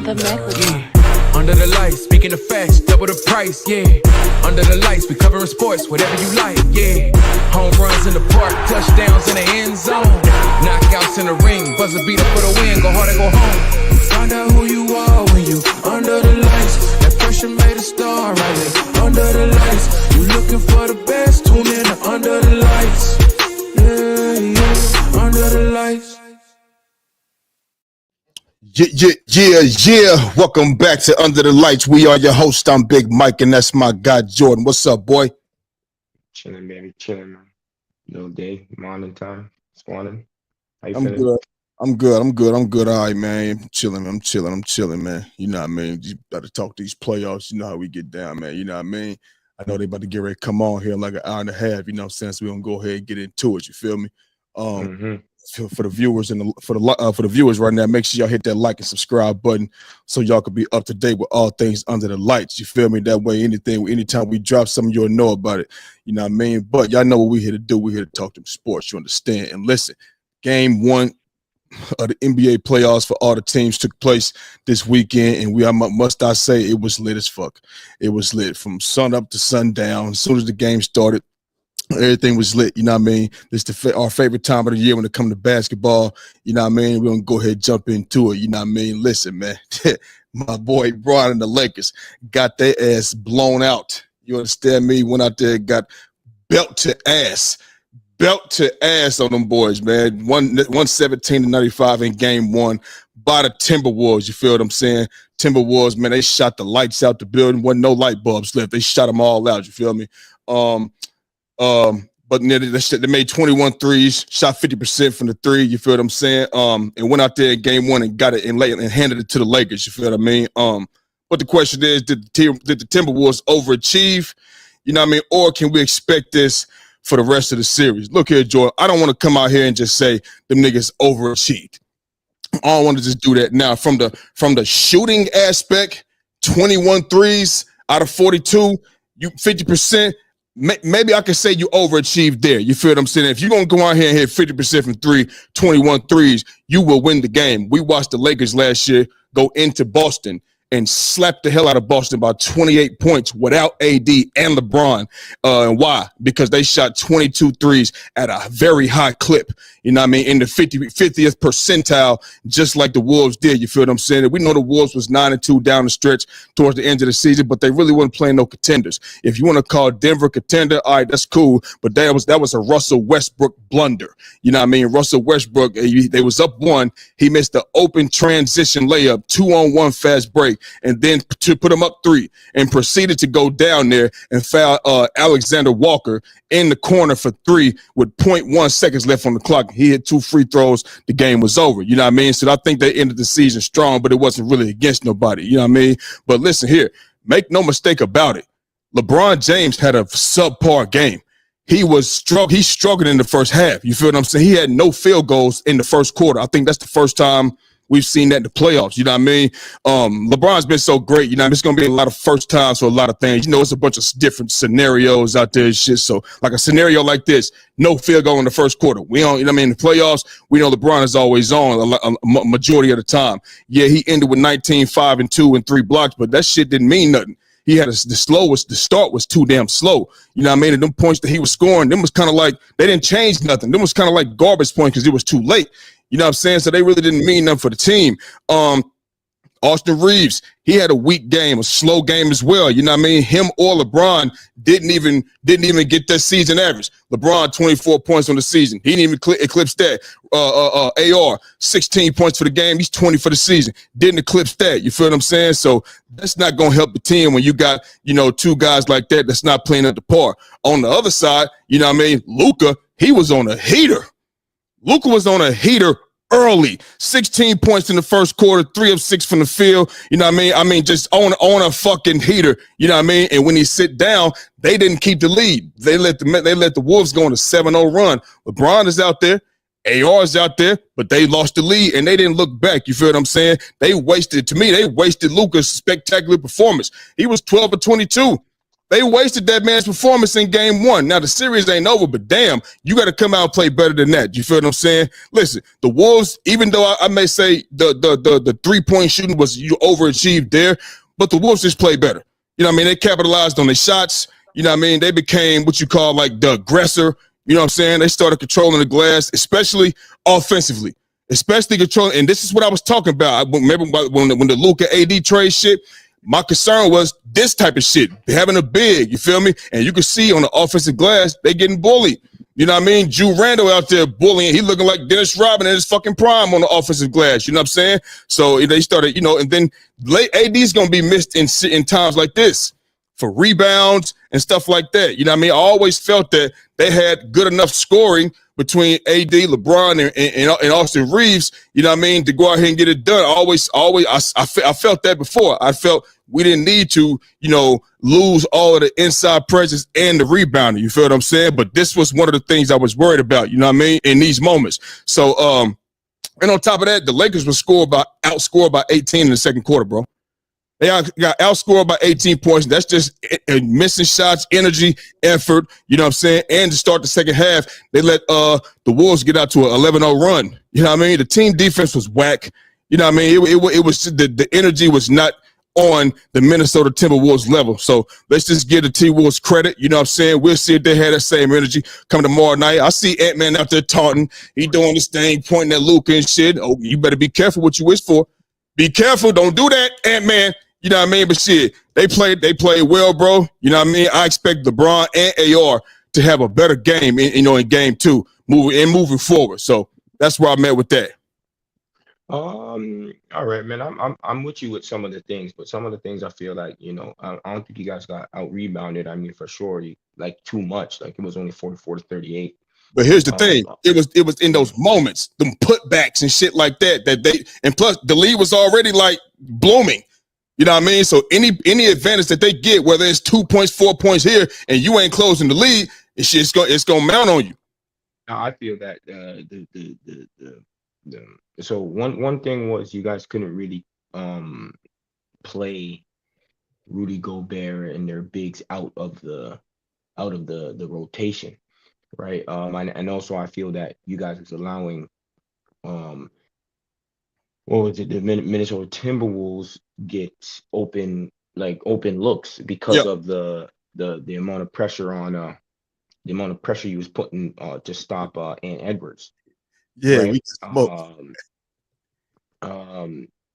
The microphone. Yeah. Under the lights, speaking of facts, double the price, yeah. Under the lights, we covering sports, whatever you like, yeah. Home runs in the park, touchdowns in the end zone. Knockouts in the ring, buzzer beater for the win, go hard or go home. Find out who you are when you under the lights. That pressure made a star right there. Under the lights, you looking for the best, tune in to Under the Lights. Yeah, Under the Lights. Yeah. Welcome back to Under the Lights. We are your host. I'm Big Mike, and that's my guy, Jordan. What's up, boy? Chilling, baby, chilling, man. Middle day, morning time. It's morning. How you I'm feeling? good. I'm good. All right, man. I'm chilling, man. You know what I mean? You got to talk these playoffs. You know how we get down, man. You know what I mean? I know they about to get ready to come on here in like an hour and a half. You know what I'm saying? So we're gonna go ahead and get into it. You feel me? For the viewers and for the viewers right now, make sure y'all hit that like and subscribe button so y'all can be up to date with all things Under the Lights. You feel me? That way, anytime we drop something, you'll know about it. You know what I mean? But y'all know what we're here to do. We're here to talk them sports. You understand? And listen, game one of the NBA playoffs for all the teams took place this weekend, and must I say it was lit as fuck. It was lit from sun up to sundown. As soon as the game started, everything was lit. You know what I mean? This is our favorite time of the year when it comes to basketball. You know what I mean? We're gonna go ahead and jump into it. You know what I mean? Listen, man, my boy Bron and the Lakers got their ass blown out. You understand me? Went out there and got belt to ass on them boys, man. 117-95 in game one by the Timberwolves. You feel what I'm saying? Timberwolves, man, they shot the lights out the building. Wasn't no light bulbs left. They shot them all out. You feel me? But they made 21 threes, shot 50% from the three. You feel what I'm saying? And went out there in game one and got it and handed it to the Lakers. You feel what I mean? But the question is, did the Timberwolves overachieve? You know what I mean? Or can we expect this for the rest of the series? Look here, Joy. I don't want to come out here and just say them niggas overachieved. I don't want to just do that. Now, from the shooting aspect, 21 threes out of 42, you 50%. Maybe I can say you overachieved there. You feel what I'm saying? If you're going to go out here and hit 50% from 21 threes, you will win the game. We watched the Lakers last year go into Boston and slapped the hell out of Boston by 28 points without AD and LeBron. And why? Because they shot 22 threes at a very high clip. You know what I mean? In the 50th percentile, just like the Wolves did. You feel what I'm saying? We know the Wolves was 9-2 down the stretch towards the end of the season, but they really weren't playing no contenders. If you want to call Denver contender, all right, that's cool. But that was a Russell Westbrook blunder. You know what I mean? Russell Westbrook, they was up one. He missed the open transition layup, 2-on-1 fast break, and then to put him up three and proceeded to go down there and foul Alexander Walker in the corner for three with 0.1 seconds left on the clock. He hit 2 free throws. The game was over. You know what I mean? So I think they ended the season strong, but it wasn't really against nobody. You know what I mean? But listen here, make no mistake about it. LeBron James had a subpar game. He struggled in the first half. You feel what I'm saying? He had no field goals in the first quarter. I think that's the first time we've seen that in the playoffs. You know what I mean? LeBron's been so great. You know, it's going to be a lot of first times for a lot of things. You know, it's a bunch of different scenarios out there and shit. So, like a scenario like this, no field goal in the first quarter. We don't, you know what I mean? In the playoffs, we know LeBron is always on a majority of the time. Yeah, he ended with 19, 5, and 2 and 3 blocks, but that shit didn't mean nothing. He had the start was too damn slow. You know what I mean? And them points that he was scoring, them was kind of like, they didn't change nothing. Them was kind of like garbage points because it was too late. You know what I'm saying? So they really didn't mean nothing for the team. Austin Reeves, he had a weak game, a slow game as well. You know what I mean? Him or LeBron didn't even get that season average. LeBron, 24 points on the season. He didn't even eclipse that. AR, 16 points for the game. He's 20 for the season. Didn't eclipse that. You feel what I'm saying? So that's not going to help the team when you got, you know, two guys like that that's not playing at the par. On the other side, you know what I mean? Luka, he was on a heater. Luka was on a heater early. 16 points in the first quarter, 3 of 6 from the field. You know what I mean? Just on a fucking heater. You know what I mean? And when he sit down, they didn't keep the lead. They let the Wolves go on a 7-0 run. LeBron is out there. AR is out there, but they lost the lead and they didn't look back. You feel what I'm saying? They wasted Luka's spectacular performance. He was 12 of 22. They wasted that man's performance in game one. Now the series ain't over, but damn, you got to come out and play better than that. You feel what I'm saying? Listen, the Wolves, even though I may say the 3-point shooting was you overachieved there, but the Wolves just played better. You know what I mean? They capitalized on their shots. You know what I mean? They became what you call like the aggressor. You know what I'm saying? They started controlling the glass, especially offensively. Especially controlling, and this is what I was talking about. I remember when the Luka AD trade shit, my concern was this type of shit, having a big, you feel me? And you can see on the offensive glass, they getting bullied. You know what I mean? Drew Randall out there bullying. He looking like Dennis Rodman in his fucking prime on the offensive glass. You know what I'm saying? So they started, you know, and then AD's going to be missed in times like this for rebounds and stuff like that. You know what I mean? I always felt that they had good enough scoring between AD, LeBron, and Austin Reeves, you know what I mean, to go out here and get it done. I felt that before. I felt we didn't need to, you know, lose all of the inside presence and the rebounding. You feel what I'm saying? But this was one of the things I was worried about, you know what I mean, in these moments. So, and on top of that, the Lakers were outscored by 18 in the second quarter, bro. They got outscored by 18 points. That's just missing shots, energy, effort, you know what I'm saying? And to start the second half, they let the Wolves get out to an 11-0 run. You know what I mean? The team defense was whack. You know what I mean? It was the energy was not on the Minnesota Timberwolves level. So let's just give the T-Wolves credit. You know what I'm saying? We'll see if they had that same energy come tomorrow night. I see Ant-Man out there taunting. He doing this thing, pointing at Luka and shit. Oh, you better be careful what you wish for. Be careful. Don't do that, Ant-Man. You know what I mean? But shit, they played well, bro. You know what I mean? I expect LeBron and AR to have a better game, in game two, moving forward. So that's where I'm at with that. All right, man. I'm with you with some of the things, but some of the things I feel like, I don't think you guys got out rebounded. I mean, for sure, like too much. Like it was only 44 to 38. But here's the thing: it was in those moments, them putbacks and shit like that and plus the lead was already like blooming. You know what I mean? So any advantage that they get, whether it's 2 points, 4 points here, and you ain't closing the lead, it's gonna mount on you. Now, I feel that so one thing was you guys couldn't really play Rudy Gobert and their bigs out of the rotation, right? And also I feel that you guys was allowing what was it? The Minnesota Timberwolves get open looks because of the amount of pressure on the amount of pressure he was putting to stop Ant Edwards. Yeah, right? we smoked.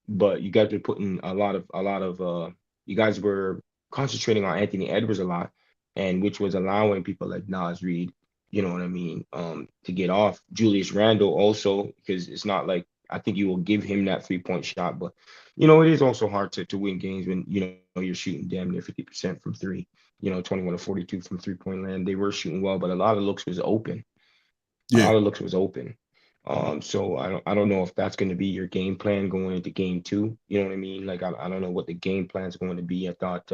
But you guys were putting a lot of you guys were concentrating on Anthony Edwards a lot, and which was allowing people like Nas Reed, you know what I mean, to get off. Julius Randle also, because it's not like I think you will give him that 3-point shot, but it is also hard to win games when you're shooting damn near 50% from three, 21 to 42 from 3-point land. They were shooting well, but a lot of looks was open. A lot of looks was open. So I don't know if that's going to be your game plan going into game two. You know what I mean? Like I don't know what the game plan is going to be. I thought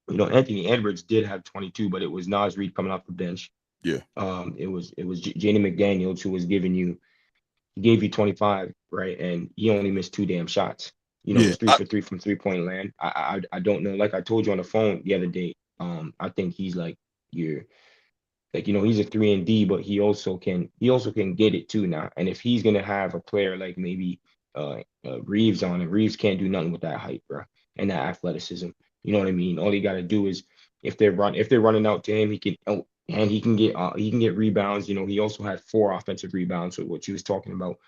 Anthony Edwards did have 22, but it was Nas Reed coming off the bench. Yeah. It was Jaden McDaniels who was gave you 25, right? And he only missed 2 damn shots. It was 3 for 3 from 3-point land. I don't know. Like I told you on the phone the other day, I think he's like he's a 3 and D, but he also can get it too now. And if he's gonna have a player like maybe Reeves on, and Reeves can't do nothing with that height, bro, and that athleticism. You know what I mean? All you gotta do is if they're running out to him, he can get rebounds. He also had 4 offensive rebounds. So what you was talking about,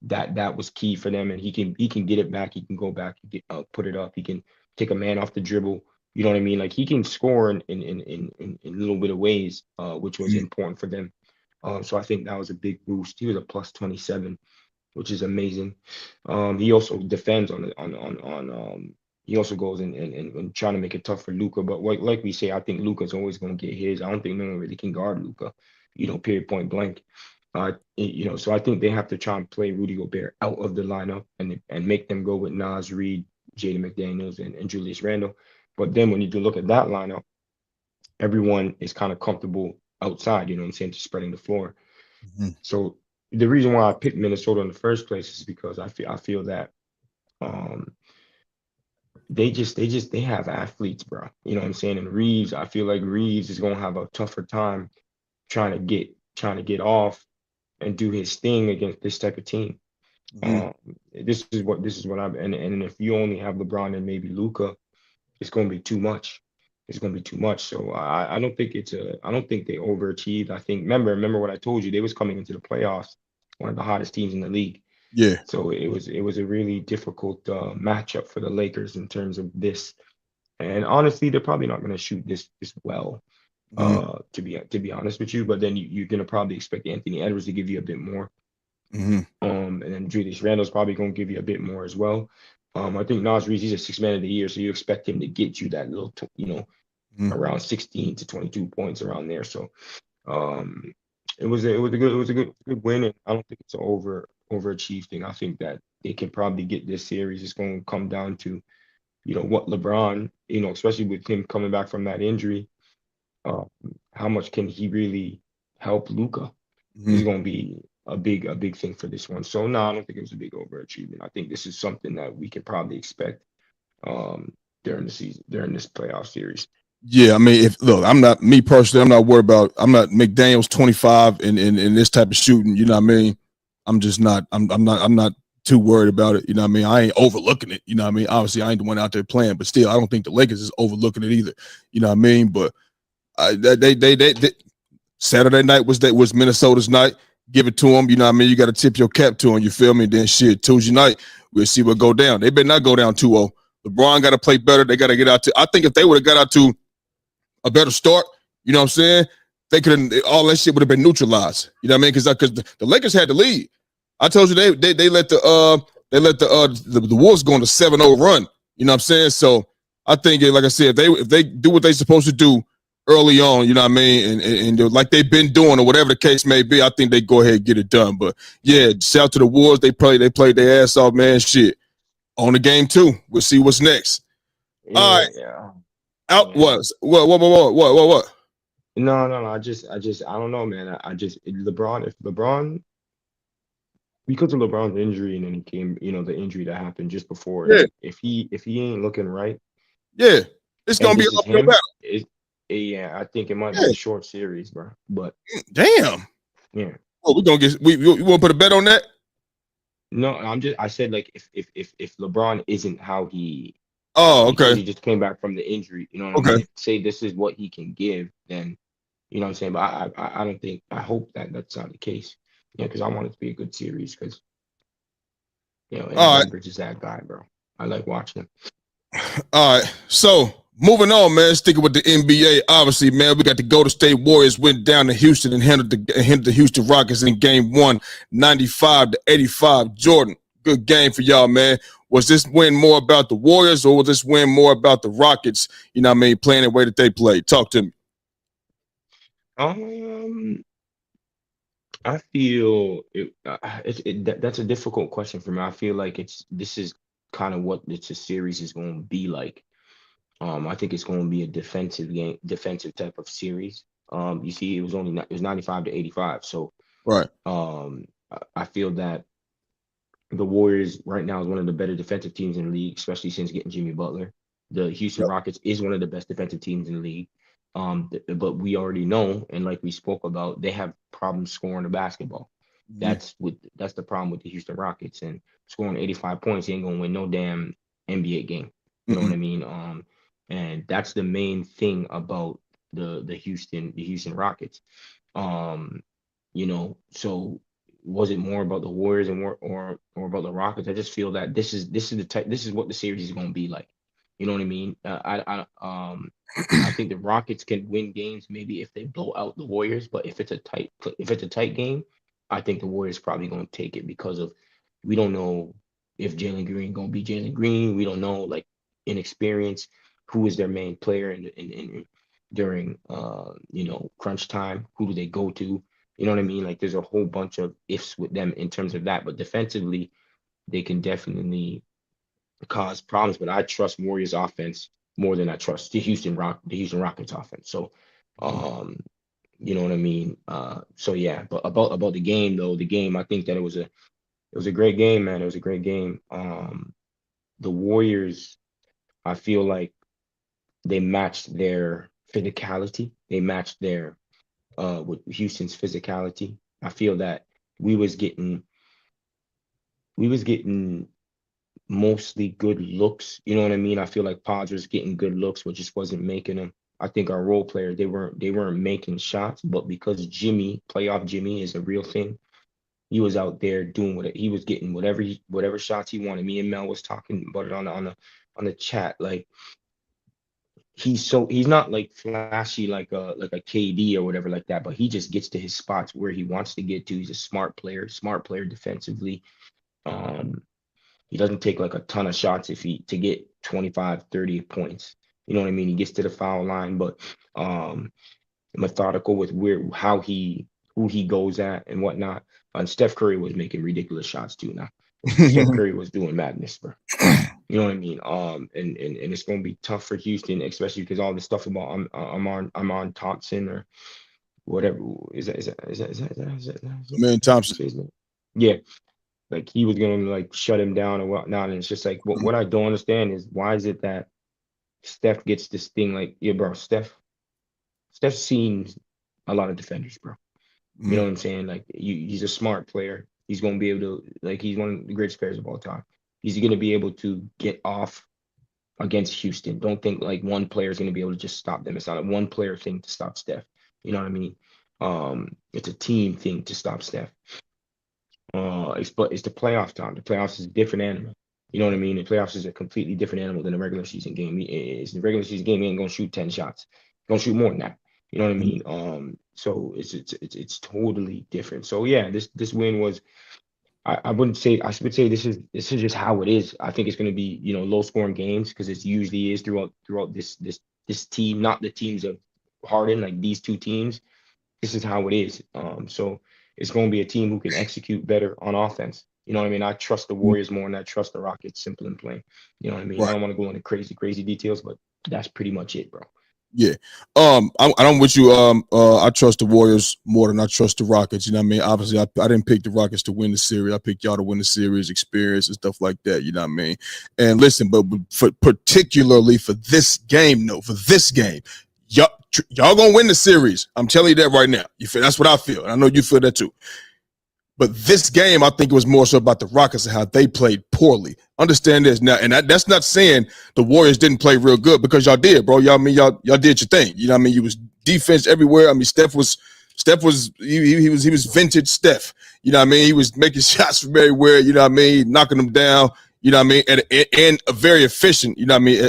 that was key for them, and he can get it back. He can go back and put it up. He can take a man off the dribble. You know what I mean? Like he can score in little bit of ways, which was important for them. So I think that was a big boost. He was a plus 27, which is amazing. He also defends he also goes and trying to make it tough for Luka. But like we say, I think Luka's always going to get his. I don't think no one really can guard Luka, period, point blank. So I think they have to try and play Rudy Gobert out of the lineup and make them go with Nas Reed, Jaden McDaniels, and Julius Randle. But then when you do look at that lineup, everyone is kind of comfortable outside, just spreading the floor. Mm-hmm. So the reason why I picked Minnesota in the first place is because I feel that they have athletes, bro. You know what I'm saying? And Reeves, I feel like Reeves is gonna have a tougher time trying to get off and do his thing against this type of team. Mhm. Um, this is what I'm and if you only have LeBron and maybe Luca, it's gonna be too much. It's gonna be too much. So I don't think they overachieved. I think remember what I told you, they was coming into the playoffs, one of the hottest teams in the league. Yeah. So it was a really difficult matchup for the Lakers in terms of this. And honestly, they're probably not gonna shoot this well, Mhm. to be honest with you. But then you're gonna probably expect Anthony Edwards to give you a bit more. Mhm. And then Julius Randle's probably gonna give you a bit more as well. I think Nas Reed, he's a six man of the year, so you expect him to get you that little, Mhm. around 16 to 22 points around there. So um, it was a good win, and I don't think it's an overachieved thing. I think that they can probably get this series. It's going to come down to what LeBron, especially with him coming back from that injury, uh, how much can he really help Luca? Is Mhm. going to be a big thing for this one. So no, I don't think it was a big overachievement. I think this is something that we could probably expect um, during the season, during this playoff series. Yeah, I mean, if look, I'm not me personally. I'm not worried about. I'm not McDaniel's 25 in this type of shooting. You know what I mean? I'm just not. I'm not too worried about it. You know what I mean? I ain't overlooking it. You know what I mean? Obviously, I ain't the one out there playing, but still, I don't think the Lakers is overlooking it either. You know what I mean? But they Saturday night was Minnesota's night. Give it to them. You know what I mean? You got to tip your cap to them. You feel me? Then shit, Tuesday night, we'll see what go down. They better not go down 2-0. LeBron got to play better. They got to get out to. I think if they would have got out to a better start, you know what I'm saying? They could have all that shit would have been neutralized. You know what I mean? Because the Lakers had the lead. I told you they let the Wolves go on a 7-0 run. You know what I'm saying? So I think, like I said, if they do what they supposed to do early on, you know what I mean, and like they've been doing or whatever the case may be, I think they go ahead and get it done. But yeah, shout out to the Wolves. They played their ass off, man. Shit. On the game too. We'll see what's next. All Yeah, right. yeah, Out yeah. was what? No, no, no. I don't know, man. I just LeBron. If LeBron, because of LeBron's injury, and then he came, the injury that happened just before. Yeah, If he ain't looking right, yeah. It's and gonna be this an is uphill him, battle. yeah, I think it might be Yeah. a short series, bro. But Damn. yeah, Oh, we're gonna get we wanna put a bet on that? no, I said like if LeBron isn't how Oh, because okay. he just came back from the injury, you know what I mean? Okay. If say this is what he can give, then you know what I'm saying. But I don't think I hope that that's not the case. Yeah, because I want it to be a good series because and All right. Wembridge is that guy, bro. I like watching him. All right. So moving on, man. Sticking with the NBA. Obviously, man, we got the Golden State Warriors went down to Houston and handled the Houston Rockets in game one, 95-85. Jordan, good game for y'all, man. Was this win more about the Warriors or was this win more about the Rockets? You know what I mean? Playing the way that they played. Talk to me. Um, I feel that's a difficult question for me. I feel like this is kind of what this series is going to be like. I think it's going to be a defensive game, defensive type of series. You see, it was 95-85. So, Right. I feel that the Warriors right now is one of the better defensive teams in the league, especially since getting Jimmy Butler. The Houston Yep. Rockets is one of the best defensive teams in the league. But we already know, and like we spoke about, they have problems scoring the basketball. Mm-hmm. That's the problem with the Houston Rockets. And scoring 85 points, you ain't gonna win no damn NBA game. You know what Mm-mm. I mean? And that's the main thing about the Houston Rockets. Um, so was it more about the Warriors and more or about the Rockets? I just feel that this is what the series is going to be like. You know what I mean? I think the Rockets can win games maybe if they blow out the Warriors, but if it's a tight game, I think the Warriors probably going to take it because of we don't know if Jalen Green going to be Jalen Green. We don't know like inexperience who is their main player during crunch time. Who do they go to? You know what I mean? Like there's a whole bunch of ifs with them in terms of that. But defensively, they can definitely cause problems. But I trust Warriors offense more than I trust the Houston Rockets offense. So um, you know what I mean? So yeah, but about the game though, I think that it was a great game, man. It was a great game. The Warriors, I feel like they matched their physicality. They matched their with Houston's physicality. I feel that we was getting we was getting mostly good looks. You know what I mean? I feel like Pods was getting good looks, but just wasn't making them. I think our role players they weren't making shots, but because Jimmy, playoff Jimmy, is a real thing, he was out there doing what he was getting whatever shots he wanted. Me and Mel was talking about it on the chat. Like he's not like flashy like a KD or whatever like that, but he just gets to his spots where he wants to get to. He's a smart player defensively. Um, he doesn't take like a ton of shots if he to get 25, 30 points. You know what I mean? He gets to the foul line, but um methodical with who he goes at and whatnot. And Steph Curry was making ridiculous shots too now. Steph Curry was doing madness, bro. You know what I mean? And it's gonna be tough for Houston, especially because all this stuff about I'm on Thompson or whatever Man, Thompson. his name? Yeah, like he was gonna like shut him down or whatnot. And it's just like what I don't understand is why is it that Steph gets this thing like, yeah, bro, Steph's seen a lot of defenders, bro. You know what I'm saying? Like he's a smart player. He's gonna be able to like he's one of the greatest players of all time. He's gonna be able to get off against Houston. Don't think like one player is gonna be able to just stop them. It's not a one player thing to stop Steph. You know what I mean? It's a team thing to stop Steph. It's the playoff time. The playoffs is a different animal. You know what I mean? The playoffs is a completely different animal than a regular season game. It's the regular season game. He ain't gonna shoot 10 shots. He's gonna shoot more than that. You know what I mean? So it's totally different. So yeah, this win was. I would say this is just how it is. I think it's going to be low scoring games because it usually is throughout this team, not the teams of Harden, like these two teams. This is how it is. So it's going to be a team who can execute better on offense. You know what I mean? I trust the Warriors more than I trust the Rockets. Simple and plain. You know what I mean? Right. I don't want to go into crazy details, but that's pretty much it, bro. Yeah. I'm with you. I trust the Warriors more than I trust the Rockets. You know what I mean? Obviously, I didn't pick the Rockets to win the series. I picked y'all to win the series, experience and stuff like that. You know what I mean? And listen, but particularly for this game, y'all gonna win the series. I'm telling you that right now. You feel that's what I feel. And I know you feel that too. But this game, I think it was more so about the Rockets and how they played poorly. Understand this now, and that's not saying the Warriors didn't play real good because y'all did, bro. Y'all did your thing. You know what I mean? You was defense everywhere. I mean, Steph was he was vintage Steph. You know what I mean? He was making shots from everywhere. You know what I mean? Knocking them down. You know what I mean? And very efficient. You know what I mean?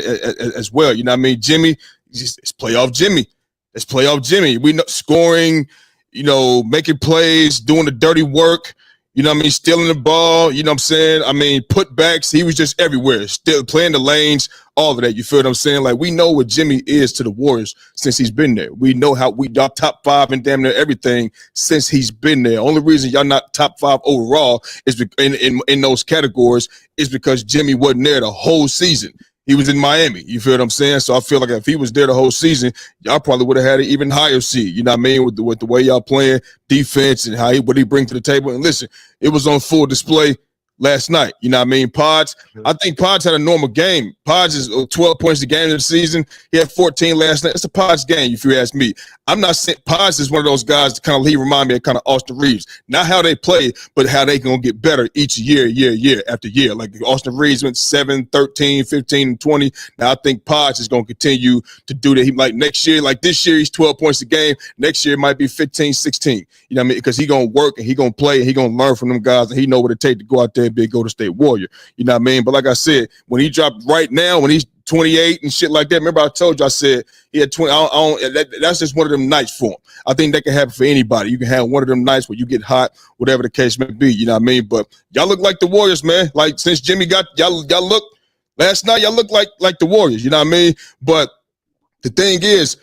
As well. You know what I mean? Jimmy, it's playoff Jimmy. It's playoff Jimmy. We know scoring. Making plays, doing the dirty work, you know what I mean, stealing the ball, you know what I'm saying? I mean, putbacks, he was just everywhere, still playing the lanes, all of that, you feel what I'm saying? Like, we know what Jimmy is to the Warriors since he's been there. We know how we got top 5 and damn near everything since he's been there. Only reason y'all not top 5 overall is in those categories is because Jimmy wasn't there the whole season. He was in Miami. You feel what I'm saying? So I feel like if he was there the whole season, y'all probably would have had an even higher seed. You know what I mean? With the way y'all playing defense and what he bring to the table. And listen, it was on full display last night. You know what I mean? Pods, I think Pods had a normal game. Pods is 12 points a game in the season. He had 14 last night. It's a Pods game, if you ask me. I'm not saying Pods is one of those guys that he remind me of kind of Austin Reeves. Not how they play, but how they going to get better each year after year. Like Austin Reeves went 7, 13, 15, and 20. Now I think Pods is going to continue to do that. He like next year, like this year, he's 12 points a game. Next year, it might be 15, 16. You know what I mean? Because he going to work and he going to play and he going to learn from them guys and he know what it take to go out there and be a Golden State Warrior. You know what I mean? But like I said, when he dropped right now, when he's 28 and shit like that, remember I told you, I said he had 20. That's just one of them nights for him. I think that can happen for anybody. You can have one of them nights where you get hot, whatever the case may be. You know what I mean? But y'all look like the Warriors, man. Like since Jimmy got y'all look last night, y'all look like the Warriors. You know what I mean? But the thing is,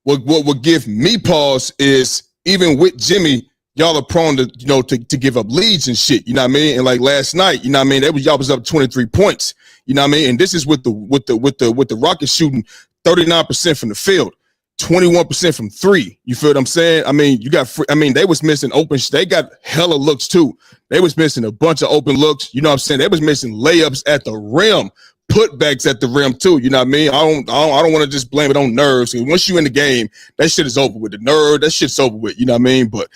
what would give me pause is even with Jimmy, y'all are prone to to give up leads and shit. You know what I mean? And like last night, you know what I mean? Y'all was up 23 points. You know what I mean? And this is with the Rockets shooting 39% from the field, 21% from 3. You feel what I'm saying? I mean, they was missing open. They got hella looks too. They was missing a bunch of open looks. You know what I'm saying? They was missing layups at the rim. putbacks at the rim too. You know what I mean? I don't want to just blame it on nerves. And once you in the game, that shit is over with. The nerve, that shit's over with. You know what I mean? But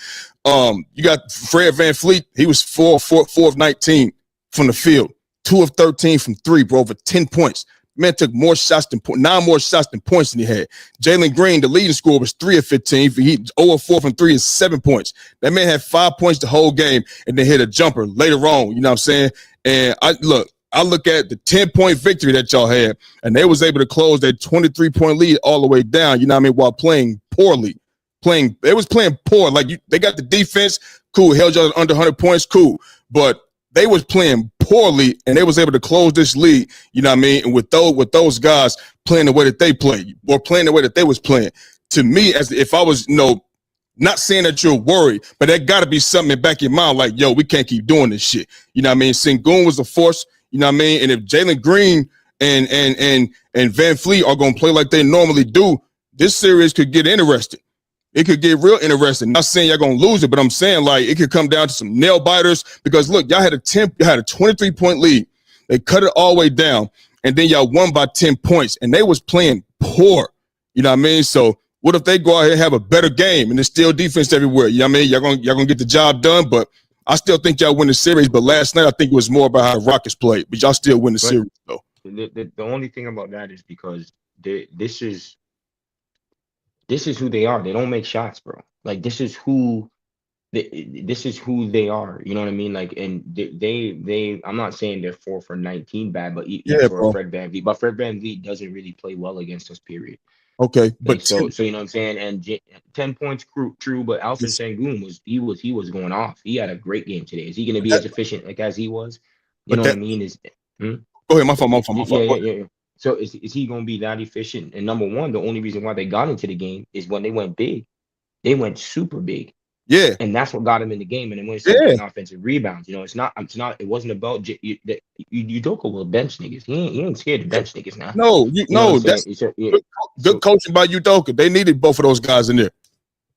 you got Fred VanVleet. He was 4 of 19 from the field, 2 of 13 from 3, bro, over 10 points. Man took more shots than 9 more shots than points than he had. Jalen Green, the leading scorer, was 3 of 15. He 0 of 4 from 3 is 7 points. That man had 5 points the whole game and then hit a jumper later on. You know what I'm saying? And I look at the 10-point victory that y'all had, and they was able to close that 23-point lead all the way down, you know what I mean, while playing poorly. They was playing poor. Like, they got the defense, cool, held y'all under 100 points, cool. But they was playing poorly, and they was able to close this lead, you know what I mean? And with those guys playing the way that they played, or playing the way that they was playing, to me, as if I was, not saying that you're worried, but there got to be something back in your mind like, yo, we can't keep doing this shit. You know what I mean? Sengun was a force, you know what I mean? And if Jalen Green and VanVleet are going to play like they normally do, this series could get interesting. It could get real interesting. Not saying y'all gonna lose it, but I'm saying like it could come down to some nail biters because look, y'all had a 23-point lead. They cut it all the way down, and then y'all won by 10 points, and they was playing poor. You know what I mean? So what if they go out here and have a better game and there's still defense everywhere? You know what I mean? Y'all gonna get the job done, but I still think y'all win the series. But last night I think it was more about how the Rockets played, but y'all still win the series though. The only thing about that is because this is who they are. They don't make shots, bro. Like this is who they are. You know what I mean? Like, and they I'm not saying they're 4 for 19 bad, but Yeah, for bro. Fred VanVleet. But Fred VanVleet doesn't really play well against us, period. Okay, Like, but so you know what I'm saying? And 10 points true, but Alfred Sengun was going off. He had a great game today. Is he going to be as efficient like as he was? You know what I mean? Go ahead, my fault. Yeah. So is he going to be that efficient? And number one, the only reason why they got into the game is when they went big. They went super big. Yeah. And that's what got him in the game. And then when it started getting offensive rebounds, it wasn't about Udoka will bench niggas. He ain't scared to bench niggas now. That's good coaching by Udoka. They needed both of those guys in there.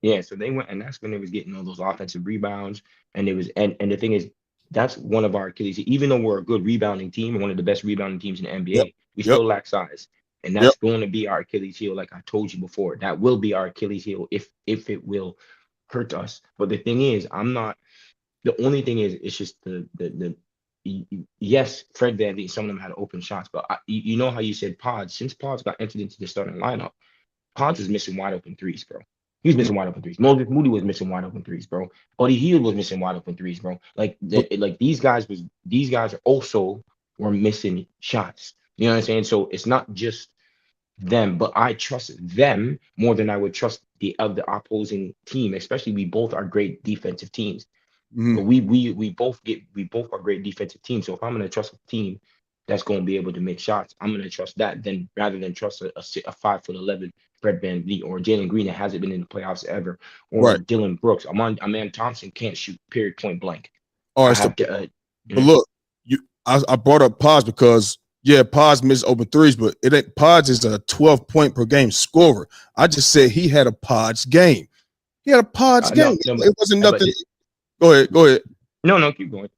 Yeah, so they went, and that's when they was getting all those offensive rebounds. And it was, and the thing is, that's one of our Achilles. Even though we're a good rebounding team and one of the best rebounding teams in the NBA, we still lack size. And that's going to be our Achilles heel, like I told you before. That will be our Achilles heel if it will hurt us. But the thing is, the only thing is, it's just yes, Fred VanVleet, some of them had open shots, but you know how you said Pods, since Pods got entered into the starting lineup, Pods was missing wide open threes, bro. He was missing wide open threes. Moses Moody was missing wide open threes, bro. Buddy Hield was missing wide open threes, bro. Like these guys also were missing shots. You know what I'm saying? So it's not just them, but I trust them more than I would trust the opposing team. Especially, we both are great defensive teams. Mm-hmm. But we both are great defensive teams. So if I'm gonna trust a team that's going to be able to make shots, I'm going to trust that then rather than trust a 5'11" Fred VanVleet or Jalen Green that hasn't been in the playoffs ever, or Dylan Brooks. Aman Thompson can't shoot, period, point blank. All right, but look, I brought up Pods because Pods missed open threes, but Pods is a 12-point per game scorer. I just said he had a Pods game. He had a Pods game. It wasn't nothing. Go ahead. No, keep going.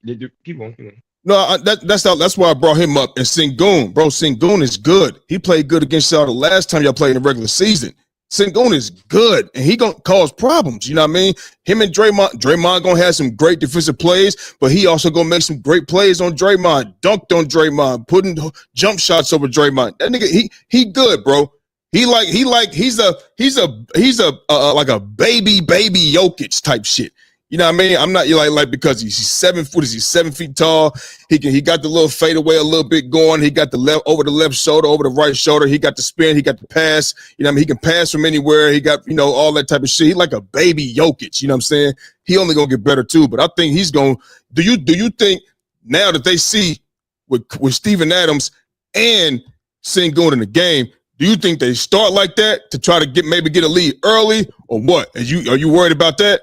Keep going. No, that's why I brought him up. And Sengun is good. He played good against y'all the last time y'all played in the regular season. Sengun is good, and he gonna cause problems. You know what I mean? Him and Draymond gonna have some great defensive plays, but he also gonna make some great plays on Draymond. Dunked on Draymond, putting jump shots over Draymond. That nigga, he good, bro. He's a like a baby Jokic type shit. You know what I mean? I'm not like because he's 7 foot. Is he 7 feet tall? He got the little fadeaway a little bit going. He got the left over the left shoulder, over the right shoulder. He got the spin. He got the pass. You know what I mean? He can pass from anywhere. He got all that type of shit. He like a baby Jokic. You know what I'm saying? He only gonna get better too. But I think he's going. Do you think now that they see with Steven Adams and Sengun in the game, do you think they start like that to try to get a lead early or what? Are you worried about that?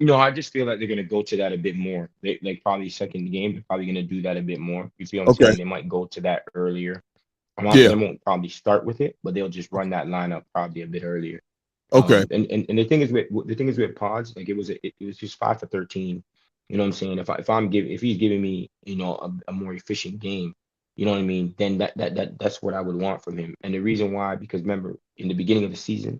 I just feel like they're gonna go to that a bit more. They probably second game. They're probably gonna do that a bit more. You feel what I'm saying? They might go to that earlier. They won't probably start with it, but they'll just run that lineup probably a bit earlier. Okay. And the thing is with Pods, like it was just 5 for 13. You know what I'm saying? If he's giving me a more efficient game, you know what I mean, then that's what I would want from him. And the reason why, because remember, in the beginning of the season,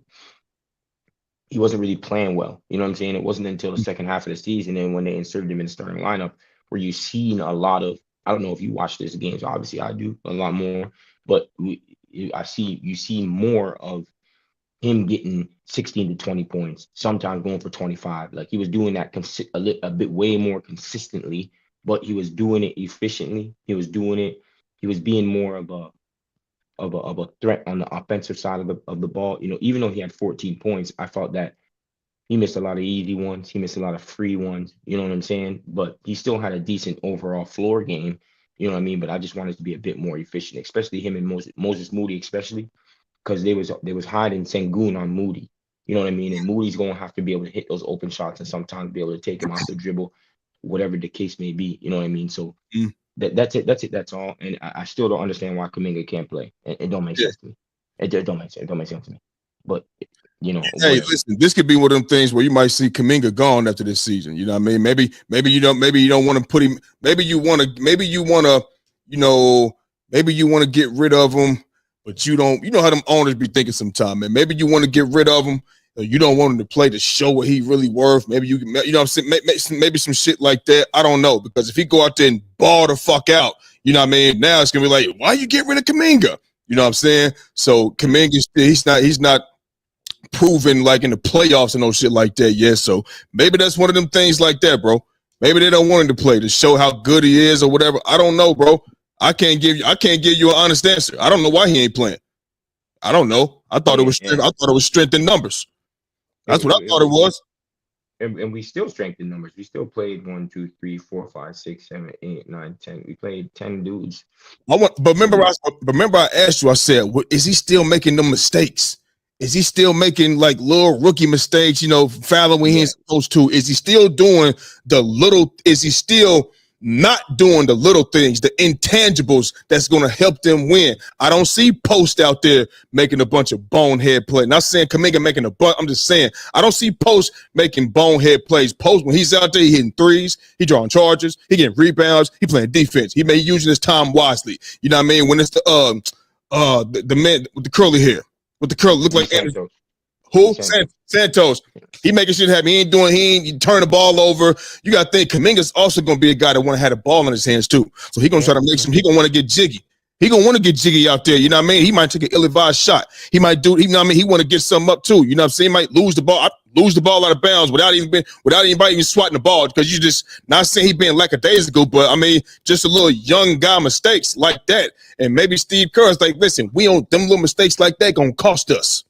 he wasn't really playing well. You know what I'm saying? It wasn't until the second half of the season and when they inserted him in the starting lineup where you seen a lot of, I don't know if you watch this games, obviously I do a lot more, but you see more of him getting 16 to 20 points, sometimes going for 25. Like he was doing that a bit way more consistently, but he was doing it efficiently. He was doing it. He was being more of a threat on the offensive side of the ball. You know, even though he had 14 points, I felt that he missed a lot of easy ones. He missed a lot of free ones. You know what I'm saying? But he still had a decent overall floor game. You know what I mean? But I just wanted to be a bit more efficient, especially him and Moses Moody, especially because they was hiding Sengun on Moody. You know what I mean? And Moody's gonna have to be able to hit those open shots and sometimes be able to take him off the dribble, whatever the case may be. You know what I mean? So Mm. that's it. That's it. That's all. And I still don't understand why Kaminga can't play. It don't make Yeah. sense to me. It don't make sense. It don't make sense to me. But you know, Hey, whatever. listen, this could be one of them things where you might see Kaminga gone after this season. You know what I mean? Maybe you don't want to put him. Maybe you want to, maybe you want to get rid of him, but you don't. You know how them owners be thinking sometimes, man. Maybe you want to get rid of him. You don't want him to play to show what he really worth. Maybe you know what I'm saying? Maybe some shit like that. I don't know, because if he go out there and ball the fuck out, you know what I mean? Now it's gonna be like, why you get rid of Kaminga? You know what I'm saying? So Kaminga, he's not proven like in the playoffs and no shit like that. Yeah, so maybe that's one of them things like that, bro. Maybe they don't want him to play to show how good he is or whatever. I don't know, bro. I can't give you an honest answer. I don't know why he ain't playing. I don't know. I thought it was strength in numbers. That's what I thought it was. And we still strengthened numbers. We still played 1, 2, 3, 4, 5, 6, 7, 8, 9, 10. We played 10 dudes. But remember I asked you, I said, is he still making them mistakes? Is he still making like little rookie mistakes, fouling when he ain't supposed to? Is he still doing is he still not doing the little things, the intangibles that's going to help them win? I don't see Post out there making a bunch of bonehead plays. Not saying Kaminga making a bunch. I'm just saying I don't see Post making bonehead plays. Post, when he's out there, he hitting threes, he drawing charges, he getting rebounds, he playing defense. He may be using his time wisely. You know what I mean? When it's the man with the curly hair, with the curl, look like Santos. Who? Santos. He making shit happen. He ain't turn the ball over. You got to think Kaminga's also going to be a guy that want to have the ball in his hands too. So he going to try to make some. He going to want to get jiggy. He going to want to get jiggy out there. You know what I mean? He might take an ill-advised shot. He might do. You know what I mean? He want to get something up too. You know what I'm saying? He might lose the ball out of bounds without anybody even swatting the ball, because you just not saying he been lackadaisical, but I mean just a little young guy mistakes like that. And maybe Steve Kerr's like, listen, we don't them little mistakes like that gonna cost us.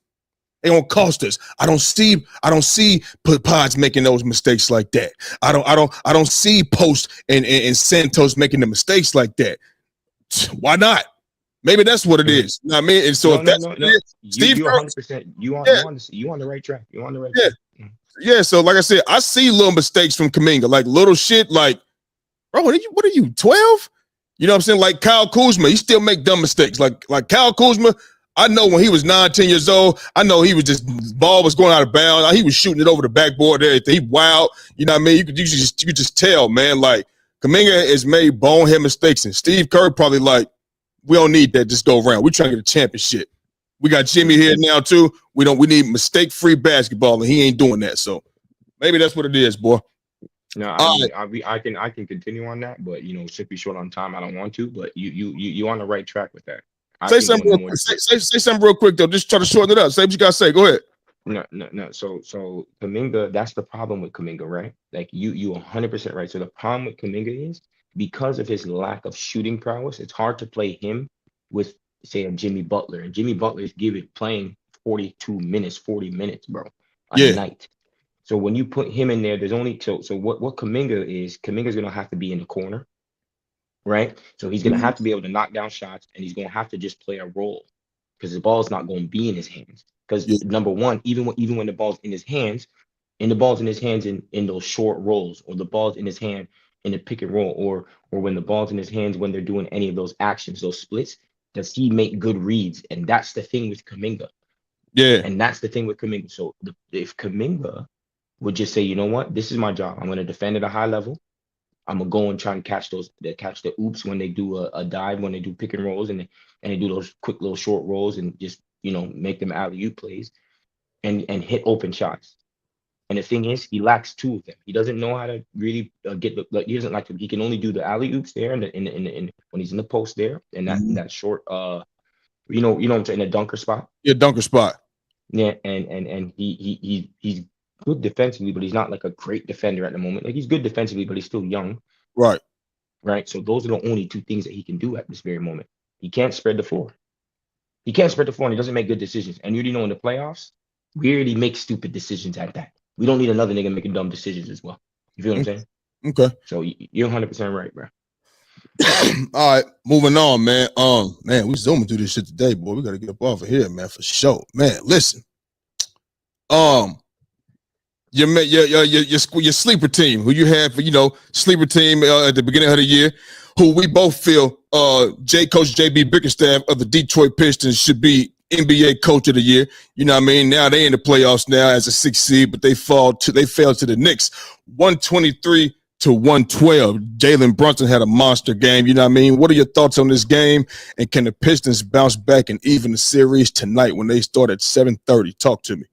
They gonna cost us. I don't see Pods making those mistakes like that. I don't see Post and Santos making the mistakes like that. Why not? Maybe that's what it is. You know what I mean? And so if that's what it is, Steve, you 100%. You on the right track. You on the right track. Yeah. So like I said, I see little mistakes from Kaminga, like little shit, like, bro, what are you 12? You know what I'm saying? Like Kyle Kuzma, he still make dumb mistakes. Like Kyle Kuzma, I know when he was 9, 10 years old, I know he was just, ball was going out of bounds. He was shooting it over the backboard and everything. He wild. You know what I mean? You could just tell, man. Like Kaminga has made bonehead mistakes, and Steve Kerr probably like, we don't need that. Just go around. We're trying to get a championship. We got Jimmy here now too. We need mistake-free basketball, and he ain't doing that. So maybe that's what it is, boy. No, I can continue on that, but should be short on time. I don't want to, but you on the right track with that. Say something real quick though. Just try to shorten it up. Say what you gotta say. Go ahead. No. So Kaminga, that's the problem with Kaminga, right? Like you 100% right. So the problem with Kaminga is because of his lack of shooting prowess, it's hard to play him with, say, a Jimmy Butler. And Jimmy Butler is playing 42 minutes, 40 minutes, bro, a night. So when you put him in there, there's only so what Kaminga's gonna have to be in the corner, right? So he's gonna have to be able to knock down shots, and he's gonna have to just play a role because the ball's not gonna be in his hands. Because number one, even when the ball's in his hands, in those short rolls, or the ball's in his hand in the pick and roll, or when the ball's in his hands when they're doing any of those actions, those splits, does he make good reads? And that's the thing with Kaminga. Yeah. And that's the thing with Kaminga. So if Kaminga would just say, you know what, this is my job. I'm going to defend at a high level. I'm gonna go and try and catch the oops when they do a dive, when they do pick and rolls, and they do those quick little short rolls and just make them alley-oop plays and hit open shots. And the thing is, he lacks two of them. He doesn't know how to really get he doesn't like to. He can only do the alley oops there and when he's in the post there and that short what I'm saying, the dunker spot. Yeah, dunker spot. Yeah, and he's good defensively, but he's not like a great defender at the moment. Like, he's good defensively, but he's still young. Right. Right. So those are the only two things that he can do at this very moment. He can't spread the floor. He can't spread the floor, and he doesn't make good decisions. And you already know in the playoffs, we already make stupid decisions at that. We don't need another nigga making dumb decisions as well. You feel what I'm saying? Okay. So you're 100% right, bro. All right, moving on, man. Man, we zooming through this shit today, boy. We gotta get up off of here, man, for sure. Man, listen. Your sleeper team, who you had for sleeper team at the beginning of the year, who we both feel Coach JB Bickerstaff of the Detroit Pistons should be NBA Coach of the Year. You know what I mean? Now they in the playoffs now as a 6th seed, but they fell to the Knicks 123-112. Jalen Brunson had a monster game. You know what I mean? What are your thoughts on this game? And can the Pistons bounce back and even the series tonight when they start at 7:30? Talk to me.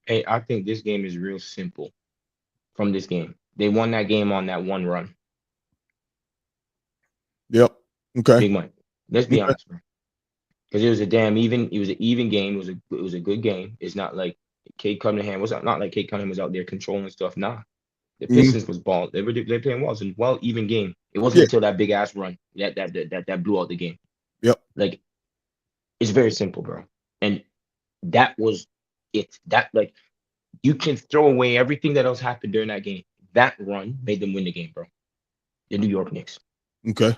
Hey, I think this game is real simple from this game. They won that game on that one run. Yep. Okay. Big money. Let's be honest, bro. Because it was an even game. It was a good game. It's not like Cade Cunningham was not like Cade Cunningham was out there controlling stuff. Nah. The Pistons was ball. They playing well. It was a well even game. It wasn't until that big ass run that blew out the game. Yep. Like, it's very simple, bro. And that was it. That, like, you can throw away everything that else happened during that game. That run made them win the game, bro. The New York Knicks. Okay.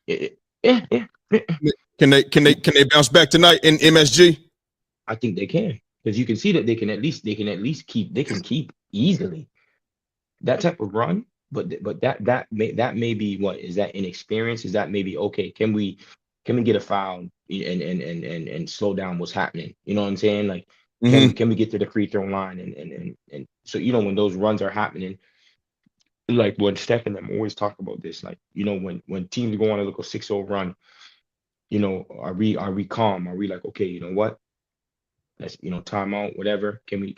Yeah. Can they bounce back tonight in MSG? I think they can, because you can see that they can at least keep easily that type of run. But that may be, what is that, inexperience? Is that maybe, okay, can we get a foul and slow down what's happening? You know what I'm saying? Like, can we get to the free throw line and so when those runs are happening, like when Steph and them always talk about this, like, when teams go on a little 6-0 run, are we calm? Are we like, okay, you know what? Let's timeout, whatever. Can we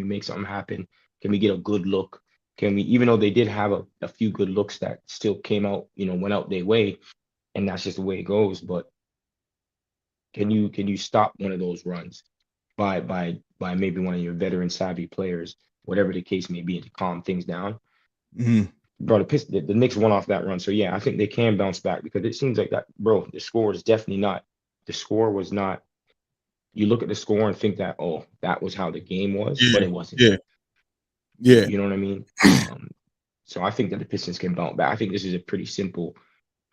make something happen? Can we get a good look? Can we, even though they did have a few good looks that still came out, went out their way, and that's just the way it goes. But can you stop one of those runs by maybe one of your veteran savvy players, whatever the case may be, to calm things down? Bro, the Knicks won off that run. So yeah, I think they can bounce back, because it seems like that, bro, the score was not, you look at the score and think that, oh, that was how the game was, but it wasn't. Yeah. You know what I mean? So I think that the Pistons can bounce back. I think this is a pretty simple,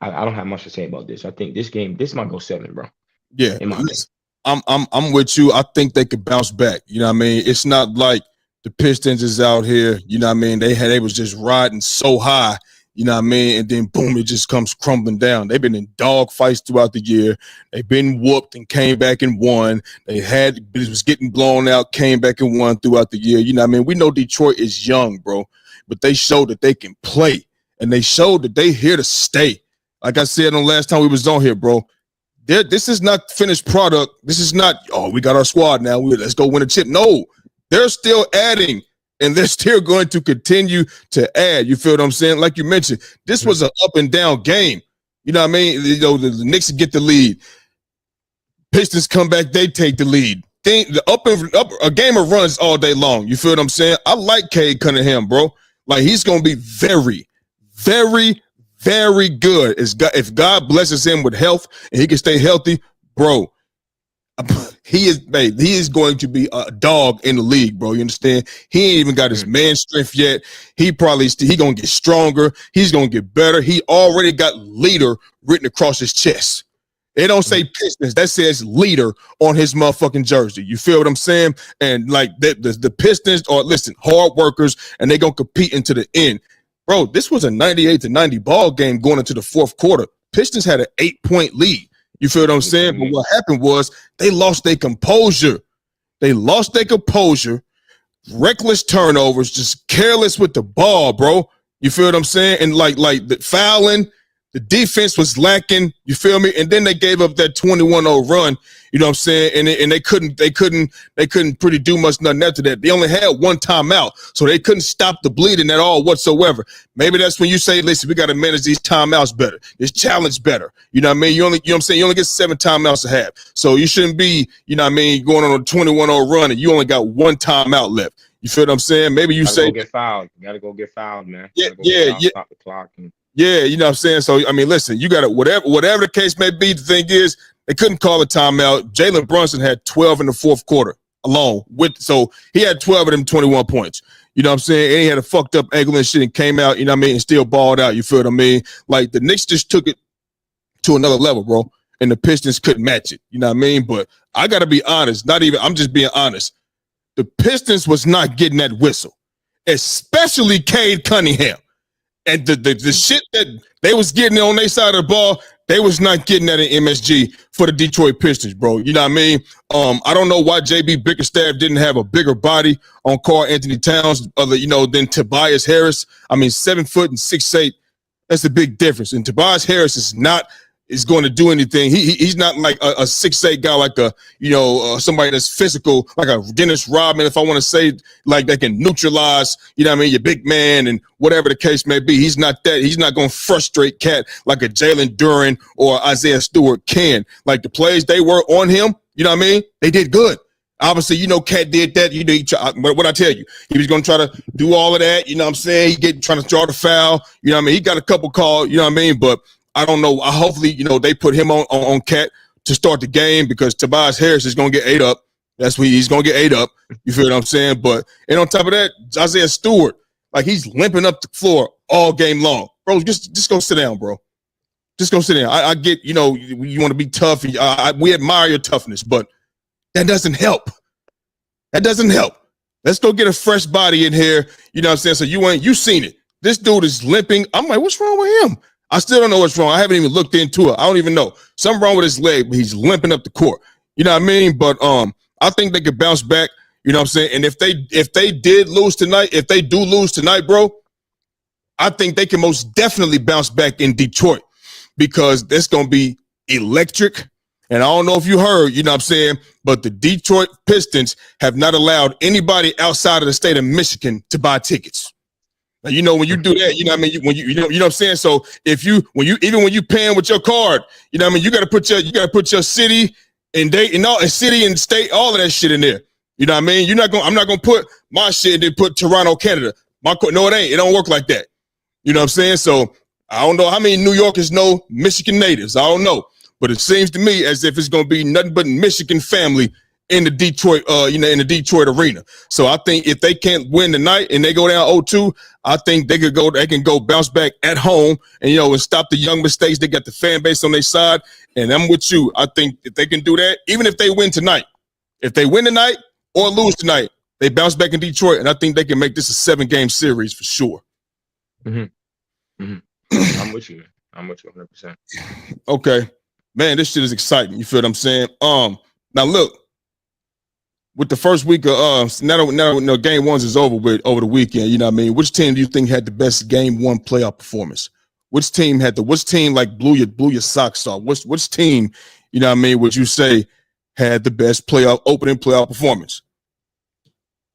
I don't have much to say about this. I think this might go 7, bro. Yeah. I'm with you. I think they could bounce back. You know what I mean? It's not like the Pistons is out here, you know what I mean? They was just riding so high, you know what I mean? And then boom, it just comes crumbling down. They've been in dog fights throughout the year. They've been whooped and came back and won. It was getting blown out, came back and won throughout the year. You know what I mean? We know Detroit is young, bro, but they showed that they can play, and they showed that they here to stay. Like I said on the last time we was on here, bro, this is not finished product. This is not, oh, we got our squad now, let's go win a chip. No, they're still adding, and they're still going to continue to add. You feel what I'm saying? Like you mentioned, this was an up and down game. You know what I mean? The Knicks get the lead. Pistons come back, they take the lead. A game of runs all day long. You feel what I'm saying? I like Cade Cunningham, bro. Like, he's going to be very, very, very good. If God blesses him with health and he can stay healthy, bro, he is going to be a dog in the league, bro. You understand? He ain't even got his man strength yet. He gonna get stronger. He's gonna get better. He already got leader written across his chest. It don't say Pistons, that says leader on his motherfucking jersey. You feel what I'm saying? And like the Pistons are, listen, hard workers, and they gonna compete into the end. Bro, this was a 98-90 ball game going into the fourth quarter. Pistons had an 8-point lead. You feel what I'm saying? But what happened was they lost their composure. Reckless turnovers, just careless with the ball, bro. You feel what I'm saying? And like the fouling, the defense was lacking. You feel me? And then they gave up that 21-0 run. You know what I'm saying? And they couldn't pretty do much nothing after that. They only had one timeout, so they couldn't stop the bleeding at all whatsoever. Maybe that's when you say, listen, we got to manage these timeouts better. This challenge better. You know what I mean? You know what I'm saying? You only get 7 timeouts a half. So you shouldn't be, you know what I mean, going on a 21-0 run and you only got one timeout left. You feel what I'm saying? Maybe you say get fouled. You gotta go get fouled, man. Yeah. Stop the clock. Yeah, you know what I'm saying? So, I mean, listen, you got to, whatever the case may be, the thing is, they couldn't call a timeout. Jalen Brunson had 12 in the fourth quarter alone. So he had 12 of them 21 points. You know what I'm saying? And he had a fucked up ankle and shit and came out, you know what I mean, and still balled out. You feel what I mean? Like, the Knicks just took it to another level, bro. And the Pistons couldn't match it. You know what I mean? But I got to be honest. I'm just being honest. The Pistons was not getting that whistle, especially Cade Cunningham. And the shit that they was getting on their side of the ball, they was not getting that in MSG for the Detroit Pistons, bro. You know what I mean? I don't know why JB Bickerstaff didn't have a bigger body on Karl Anthony Towns, than Tobias Harris. I mean, 7 foot and 6'8". That's a big difference. And Tobias Harris is going to do anything. He's not like a 6'8" guy, like somebody that's physical, like a Dennis Rodman, if I want to say, like that can neutralize, you know what I mean, your big man and whatever the case may be. He's not that. He's not going to frustrate Cat like a Jalen Duren or Isaiah Stewart can. Like the plays they were on him, you know what I mean? They did good. Obviously, Cat did that. What I tell you, he was going to try to do all of that. You know what I'm saying? Trying to draw the foul. You know what I mean? He got a couple calls, you know what I mean? But I don't know. Hopefully, they put him on Cat to start the game because Tobias Harris is going to get ate up. That's what he's going to get ate up. You feel what I'm saying? And on top of that, Isaiah Stewart, like he's limping up the floor all game long. Bro, just go sit down, bro. Just go sit down. I get, you want to be tough. And we admire your toughness, but that doesn't help. That doesn't help. Let's go get a fresh body in here. You know what I'm saying? So you seen it. This dude is limping. I'm like, what's wrong with him? I still don't know what's wrong. I haven't even looked into it. I don't even know. Something wrong with his leg, but he's limping up the court. You know what I mean? But I think they could bounce back. You know what I'm saying? And if they did lose tonight, if they do lose tonight, bro, I think they can most definitely bounce back in Detroit because that's going to be electric. And I don't know if you heard, you know what I'm saying, but the Detroit Pistons have not allowed anybody outside of the state of Michigan to buy tickets. When you do that, you know what I mean? You know what I'm saying? So when you paying with your card, you know what I mean? You got to put your city and date and all, and city and state, all of that shit in there. You know what I mean? I'm not going to put my shit and then put Toronto, Canada. No, it ain't. It don't work like that. You know what I'm saying? So I don't know how many New Yorkers know Michigan natives. I don't know. But it seems to me as if it's going to be nothing but Michigan family in the Detroit, in the Detroit arena. So I think if they can't win tonight and they go down 0-2, I think they can go bounce back at home and stop the young mistakes. They got the fan base on their side, and I'm with you. I think if they can do that, even if they win tonight, or lose tonight, they bounce back in Detroit, and I think they can make this a 7-game series for sure. Mm-hmm. Mm-hmm. I'm with you. I'm with you 100%. Okay, man, this shit is exciting. You feel what I'm saying? Now look. With the first week of now game ones is over the weekend, you know what I mean? Which team do you think had the best game one playoff performance? Which team like blew your socks off? Which team, you know what I mean, would you say had the best opening playoff performance?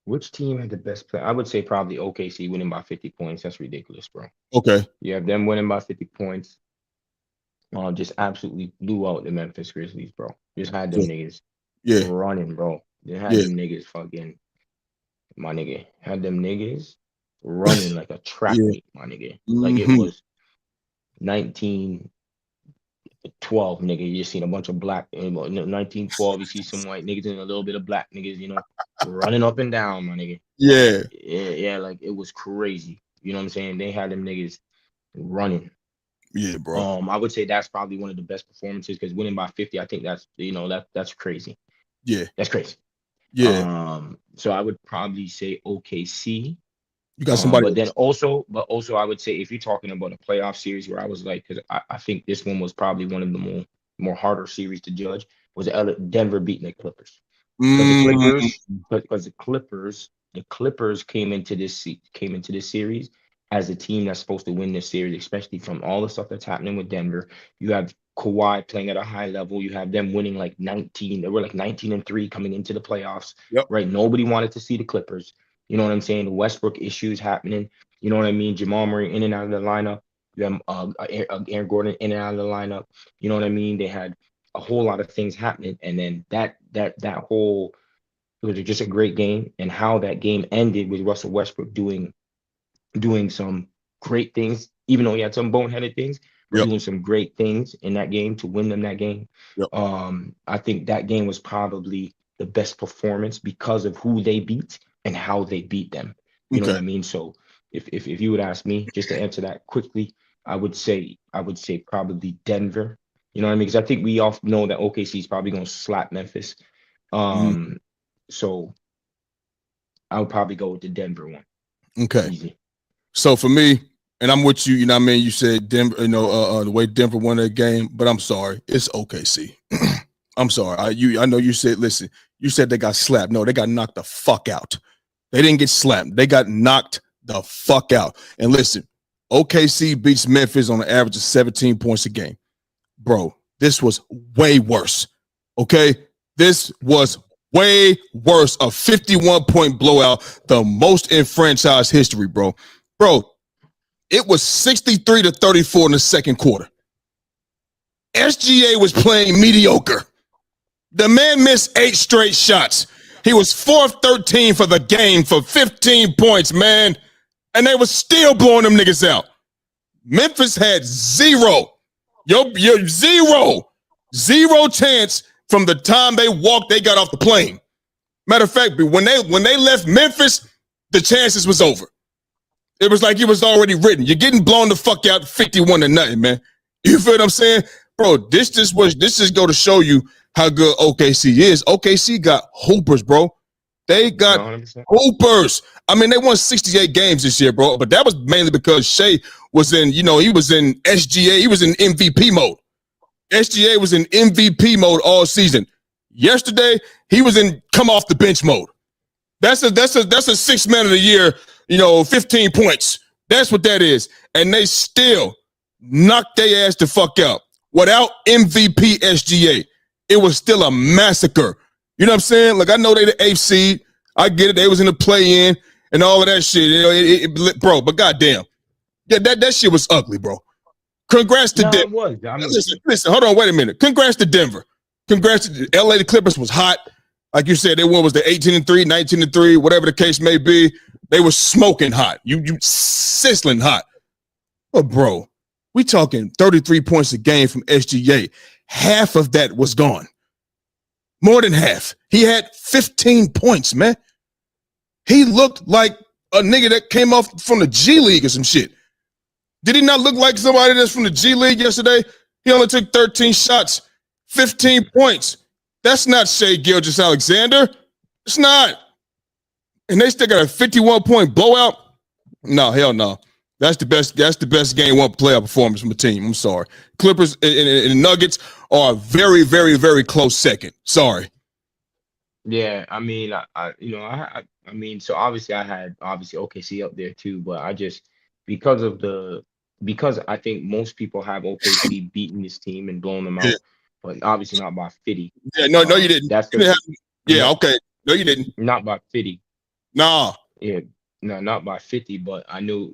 Which team had the best play? I would say probably OKC winning by 50 points. That's ridiculous, bro. Okay. You have them winning by 50 points. Just absolutely blew out the Memphis Grizzlies, bro. Just had them niggas running, bro. They had them niggas fucking, my nigga. Had them niggas running like a track meet, my nigga. Like it was 1912, nigga. You just seen a bunch of black, 1912, you see some white niggas and a little bit of black niggas, running up and down, my nigga. Yeah, like it was crazy. You know what I'm saying? They had them niggas running. Yeah, bro. I would say that's probably one of the best performances because winning by 50, I think that's, that's crazy. Yeah. That's crazy. Yeah. So I would probably say OKC. You got somebody, but also I would say if you're talking about a playoff series where I was like, because I think this one was probably one of the more harder series to judge, was Denver beating the Clippers. Because the Clippers came into this series as a team that's supposed to win this series, especially from all the stuff that's happening with Denver. You have Kawhi playing at a high level. You have them winning like 19. They were like 19-3 coming into the playoffs, Yep. right? Nobody wanted to see the Clippers. You know what I'm saying? The Westbrook issues happening. You know what I mean? Jamal Murray in and out of the lineup. You have Aaron Gordon in and out of the lineup. You know what I mean? They had a whole lot of things happening, and then that whole, it was just a great game, and how that game ended with Russell Westbrook doing some great things, even though he had some boneheaded things, but Yep. doing some great things in that game to win them that game. Yep. I think that game was probably the best performance because of who they beat and how they beat them. You know what I mean? So if you would ask me, just to answer that quickly, I would say probably Denver. You know what I mean? Because I think we all know that OKC is probably going to slap Memphis. So I would probably go with the Denver one. Okay. Easy. So for me, and I'm with you, you know what I mean? You said Denver, the way Denver won that game, but I'm sorry. It's OKC. I'm sorry. I know you said, listen, you said they got slapped. No, they got knocked the fuck out. They didn't get slapped. They got knocked the fuck out. And listen, OKC beats Memphis on an average of 17 points a game. Bro, this was way worse. Okay? This was way worse. A 51-point blowout, the most in franchise history, bro. Bro, it was 63-34 in the second quarter. SGA was playing mediocre. The man missed 8 straight shots. He was 4 of 13 for the game for 15 points, man. And they was still blowing them niggas out. Memphis had zero chance from the time they got off the plane. Matter of fact, when they left Memphis, the chances was over. It was like it was already written. You're getting blown the fuck out 51-0, man. You feel what I'm saying? Bro, this just go to show you how good OKC is. OKC got hoopers, bro. They got 100%. hoopers. I mean, they won 68 games this year, bro. But that was mainly because Shea was in, he was in SGA. He was in MVP mode. SGA was in MVP mode all season. Yesterday, he was in come off the bench mode. That's a 6 man of the year, 15 points. That's what that is. And they still knocked their ass the fuck out. Without MVP SGA, it was still a massacre. You know what I'm saying? Like, I know they the 8th seed. I get it. They was in the play-in and all of that shit. Bro, but goddamn. Yeah, that shit was ugly, bro. Congrats to Denver. It was. Listen, hold on, wait a minute. Congrats to Denver. Congrats to LA. The Clippers was hot. Like you said, they won was the 18-3, 19-3, whatever the case may be. They were smoking hot. You sizzling hot. But bro, we talking 33 points a game from SGA. Half of that was gone. More than half. He had 15 points, man. He looked like a nigga that came off from the G League or some shit. Did he not look like somebody that's from the G League yesterday? He only took 13 shots, 15 points. That's not Shai Gilgeous-Alexander. It's not. And they still got a 51-point blowout? No, hell no. That's the best game one playoff performance from a team. I'm sorry. Clippers and Nuggets are a very, very, very close second. Sorry. Yeah, I mean, I mean, so obviously I had OKC up there too, but I just because I think most people have OKC beating this team and blowing them out, but obviously not by 50. Yeah, no, you didn't. Okay. No, you didn't. Not by 50. Nah. Yeah, no, not by 50, but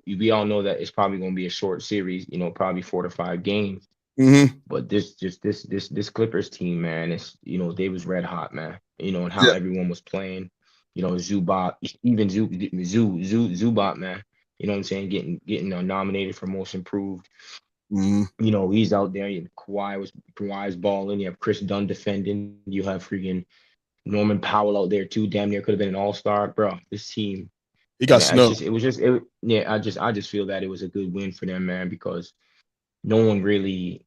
we all know that it's probably going to be a short series, probably 4 to 5 games. Mm-hmm. But this Clippers team, man, it's they was red hot, man. And how everyone was playing, Zubac, even Zubac, man. You know what I'm saying? Getting nominated for most improved. Mm-hmm. He's out there. Kawhi's balling. You have Chris Dunn defending. You have freaking Norman Powell out there too. Damn near could have been an all-star, bro. This team. He got snubbed. I just feel that it was a good win for them, man, because no one really,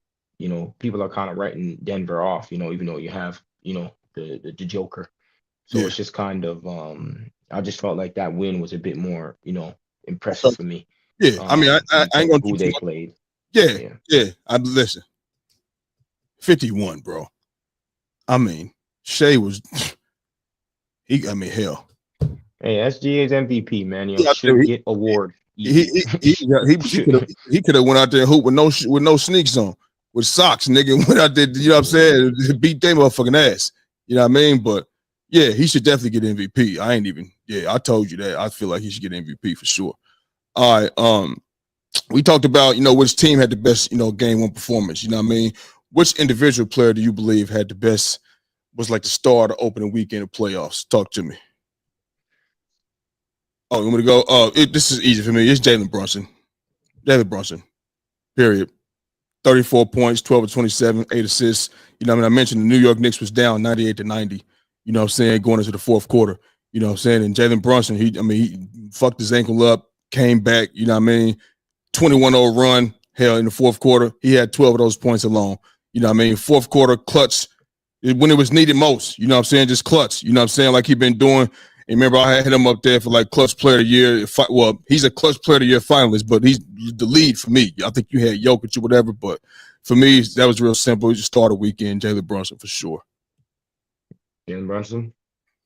people are kind of writing Denver off, even though you have, the Joker. So it's just kind of, I just felt like that win was a bit more, impressive for me. Yeah, I mean, I ain't gonna who they played. Yeah. Listen, 51, bro. I mean, Shea was, hell. Hey, SGA's MVP, man. Yeah, should get award he he could have went out there and hoop with no sneaks on, with socks, nigga. Went out there, you know what I'm saying? Beat their motherfucking ass. You know what I mean? But yeah, he should definitely get MVP. I told you that. I feel like he should get MVP for sure. All right. We talked about, which team had the best, game 1 performance. You know what I mean? Which individual player do you believe had the best, was like the star of the opening weekend of playoffs? Talk to me. Oh, you want me to go? This is easy for me. It's Jalen Brunson. Jalen Brunson. Period. 34 points, 12 of 27, 8 assists. You know what I mean? I mentioned the New York Knicks was down 98-90, you know what I'm saying, going into the fourth quarter. You know what I'm saying? And Jalen Brunson, he fucked his ankle up, came back, you know what I mean? 21-0 run, hell, in the fourth quarter. He had 12 of those points alone. You know what I mean? Fourth quarter clutch when it was needed most. You know what I'm saying? Just clutch. You know what I'm saying? Like he been doing. And remember, I had him up there for like clutch player of the year. Well, he's a clutch player of the year finalist, but he's the lead for me. I think you had Jokic or whatever, but for me, that was real simple. He just started weekend, Jalen Brunson for sure. Jalen Brunson?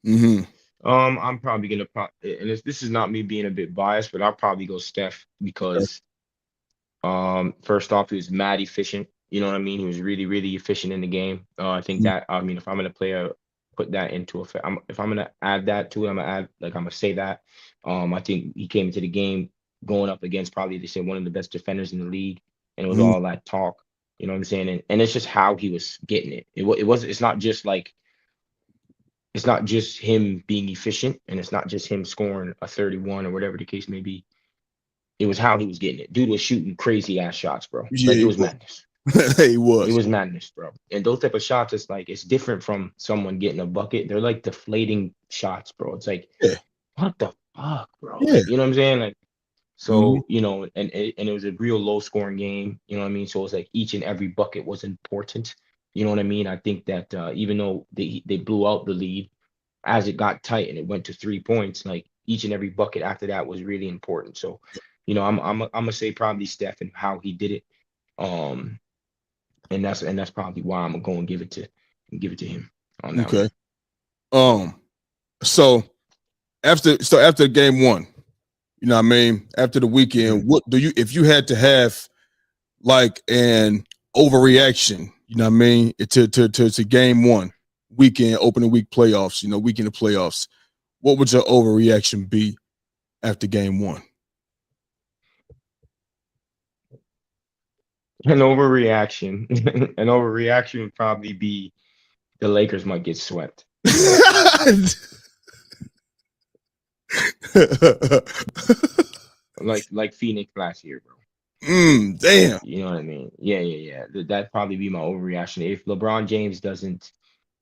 Mm-hmm. I'm probably gonna and this is not me being a bit biased, but I'll probably go Steph because first off, he was mad efficient. You know what I mean? He was really, really efficient in the game. I think that, I mean, if I'm gonna put that into effect, if I'm gonna add that to it, I'm gonna say that. I think he came into the game going up against probably, they say, one of the best defenders in the league, and it was all that talk. You know what I'm saying? And it's just how he was getting it. It's not just like, it's not just him being efficient, and it's not just him scoring a 31 or whatever the case may be. It was how he was getting it. Dude was shooting crazy ass shots, bro. Yeah, like it was madness. He was. It was madness, bro. And those type of shots, it's different from someone getting a bucket. They're like deflating shots, bro. It's like, what the fuck, bro? Yeah. Like, you know what I'm saying? Like, so, and it was a real low scoring game. You know what I mean? So it was like each and every bucket was important. You know what I mean? I think that even though they blew out the lead, as it got tight and it went to 3 points, like each and every bucket after that was really important. So, I'm gonna say probably Steph and how he did it. And that's probably why I'm gonna go and give it to him on that one. Okay. So after game 1, you know what I mean, after the weekend, what do you, if you had to have like an overreaction, you know what I mean, to game 1 weekend, opening week playoffs, weekend of playoffs, what would your overreaction be after game 1? An overreaction would probably be the Lakers might get swept. like Phoenix last year, bro. Damn. You know what I mean? Yeah. That'd probably be my overreaction. If LeBron James doesn't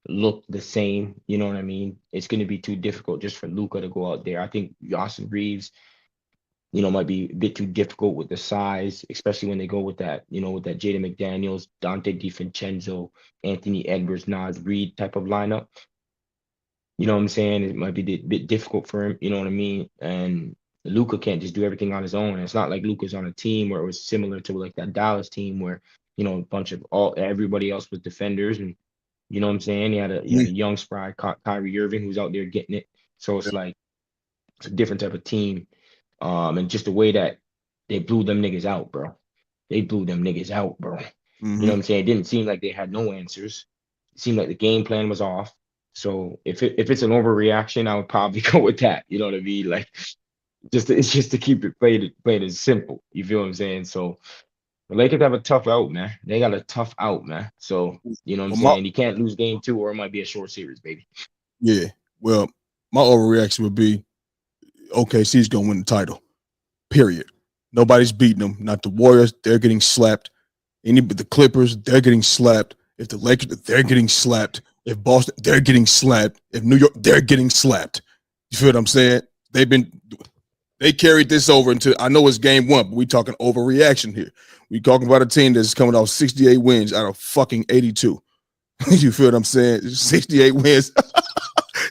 look the same, you know what I mean, it's going to be too difficult just for Luka to go out there. I think Austin Reeves, might be a bit too difficult with the size, especially when they go with that, with that Jaden McDaniels, Dante DiVincenzo, Anthony Edwards, Nas Reed type of lineup. You know what I'm saying? It might be a bit difficult for him, you know what I mean? And Luka can't just do everything on his own. And it's not like Luka's on a team where it was similar to like that Dallas team where, a bunch of everybody else was defenders. And you know what I'm saying? He had a young spry Kyrie Irving who's out there getting it. So it's like, it's a different type of team. And just the way that they blew them niggas out, bro. You know what I'm saying? It didn't seem like they had no answers. It seemed like the game plan was off. So if it's an overreaction, I would probably go with that. You know what I mean? Like, it's just to keep it played as simple. You feel what I'm saying? So the Lakers have a tough out, man. They got a tough out, man. So you know what I'm saying? You can't lose game 2 or it might be a short series, baby. Yeah. Well, my overreaction would be OKC's gonna win the title. Period. Nobody's beating them. Not the Warriors. They're getting slapped. The Clippers, they're getting slapped. If the Lakers, they're getting slapped. If Boston, they're getting slapped. If New York, they're getting slapped. You feel what I'm saying? They carried this over into, I know it's game 1, but we talking overreaction here. We talking about a team that's coming off 68 wins out of fucking 82. You feel what I'm saying? 68 wins.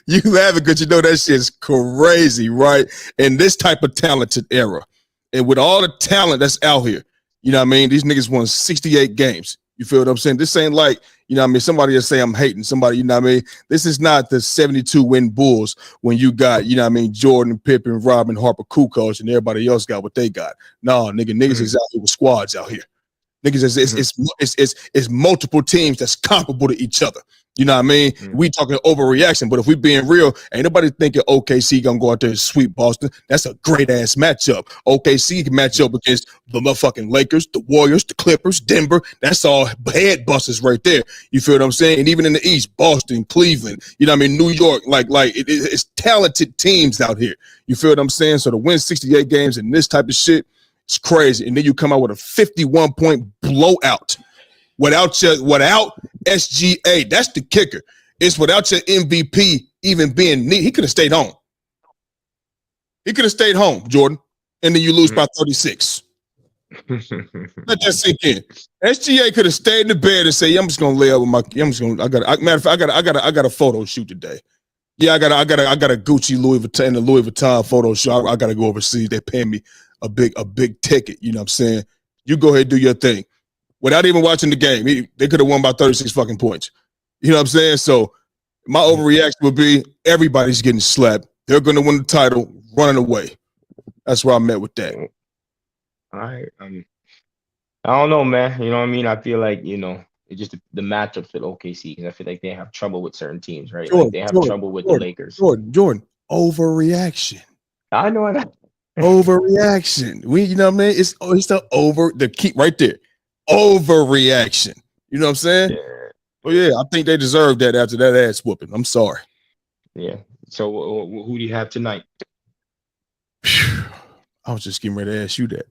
You laughing because you know that shit's crazy, right? In this type of talented era. And with all the talent that's out here, you know what I mean? These niggas won 68 games. You feel what I'm saying? This ain't like, you know what I mean, somebody will say I'm hating somebody, you know what I mean? This is not the 72 win Bulls when you got, you know what I mean, Jordan, Pippen, Robin, Harper, Kukoc, and everybody else got what they got. No, niggas is out here with squads out here. Niggas it's multiple teams that's comparable to each other. You know what I mean? We talking overreaction, but if we being real, ain't nobody thinking OKC gonna go out there and sweep Boston. That's a great ass matchup. OKC can match up against the motherfucking Lakers, the Warriors, the Clippers, Denver. That's all head busters right there. You feel what I'm saying? And even in the East, Boston, Cleveland, you know what I mean, New York, it's talented teams out here. You feel what I'm saying? So to win 68 games and this type of shit, it's crazy. And then you come out with a 51-point blowout without SGA. That's the kicker. It's without your MVP even being neat. He could have stayed home. Jordan. And then you lose by 36. Let that sink in. SGA could have stayed in the bed and say, I'm just gonna lay up with I got a photo shoot today. Yeah, I got a Gucci Louis Vuitton photo shoot. I gotta go overseas. They pay me a big ticket. You know what I'm saying? You go ahead and do your thing. Without even watching the game, they could have won by 36 fucking points. You know what I'm saying? So my overreaction would be everybody's getting slapped. They're going to win the title, running away. That's where I'm at with that. All right. I don't know, man. You know what I mean? I feel like, you know, it's just the matchups with OKC because I feel like they have trouble with certain teams, right? Like they have trouble with the Lakers. Jordan, overreaction. I know that. Overreaction. You know what I mean? It's the key right there. Overreaction. You know what I'm saying? Yeah. Well, yeah, I think they deserve that after that ass whooping. I'm sorry. Yeah. So who do you have tonight? I was just getting ready to ask you that.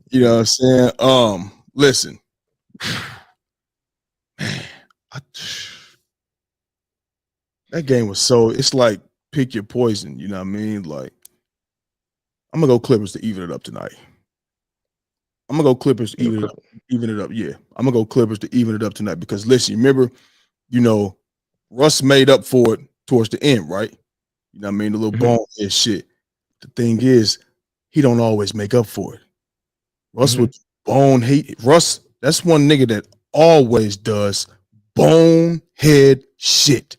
You know what I'm saying? Listen. Man, that game was it's like pick your poison, you know what I mean? Like, I'm gonna go Clippers to even it up tonight. I'm gonna go Clippers to even it up. Yeah, I'm gonna go Clippers to even it up tonight because listen, remember, you know, Russ made up for it towards the end, right? You know what I mean? The little bonehead shit. The thing is, he don't always make up for it. Russ with Russ, that's one nigga that always does bonehead shit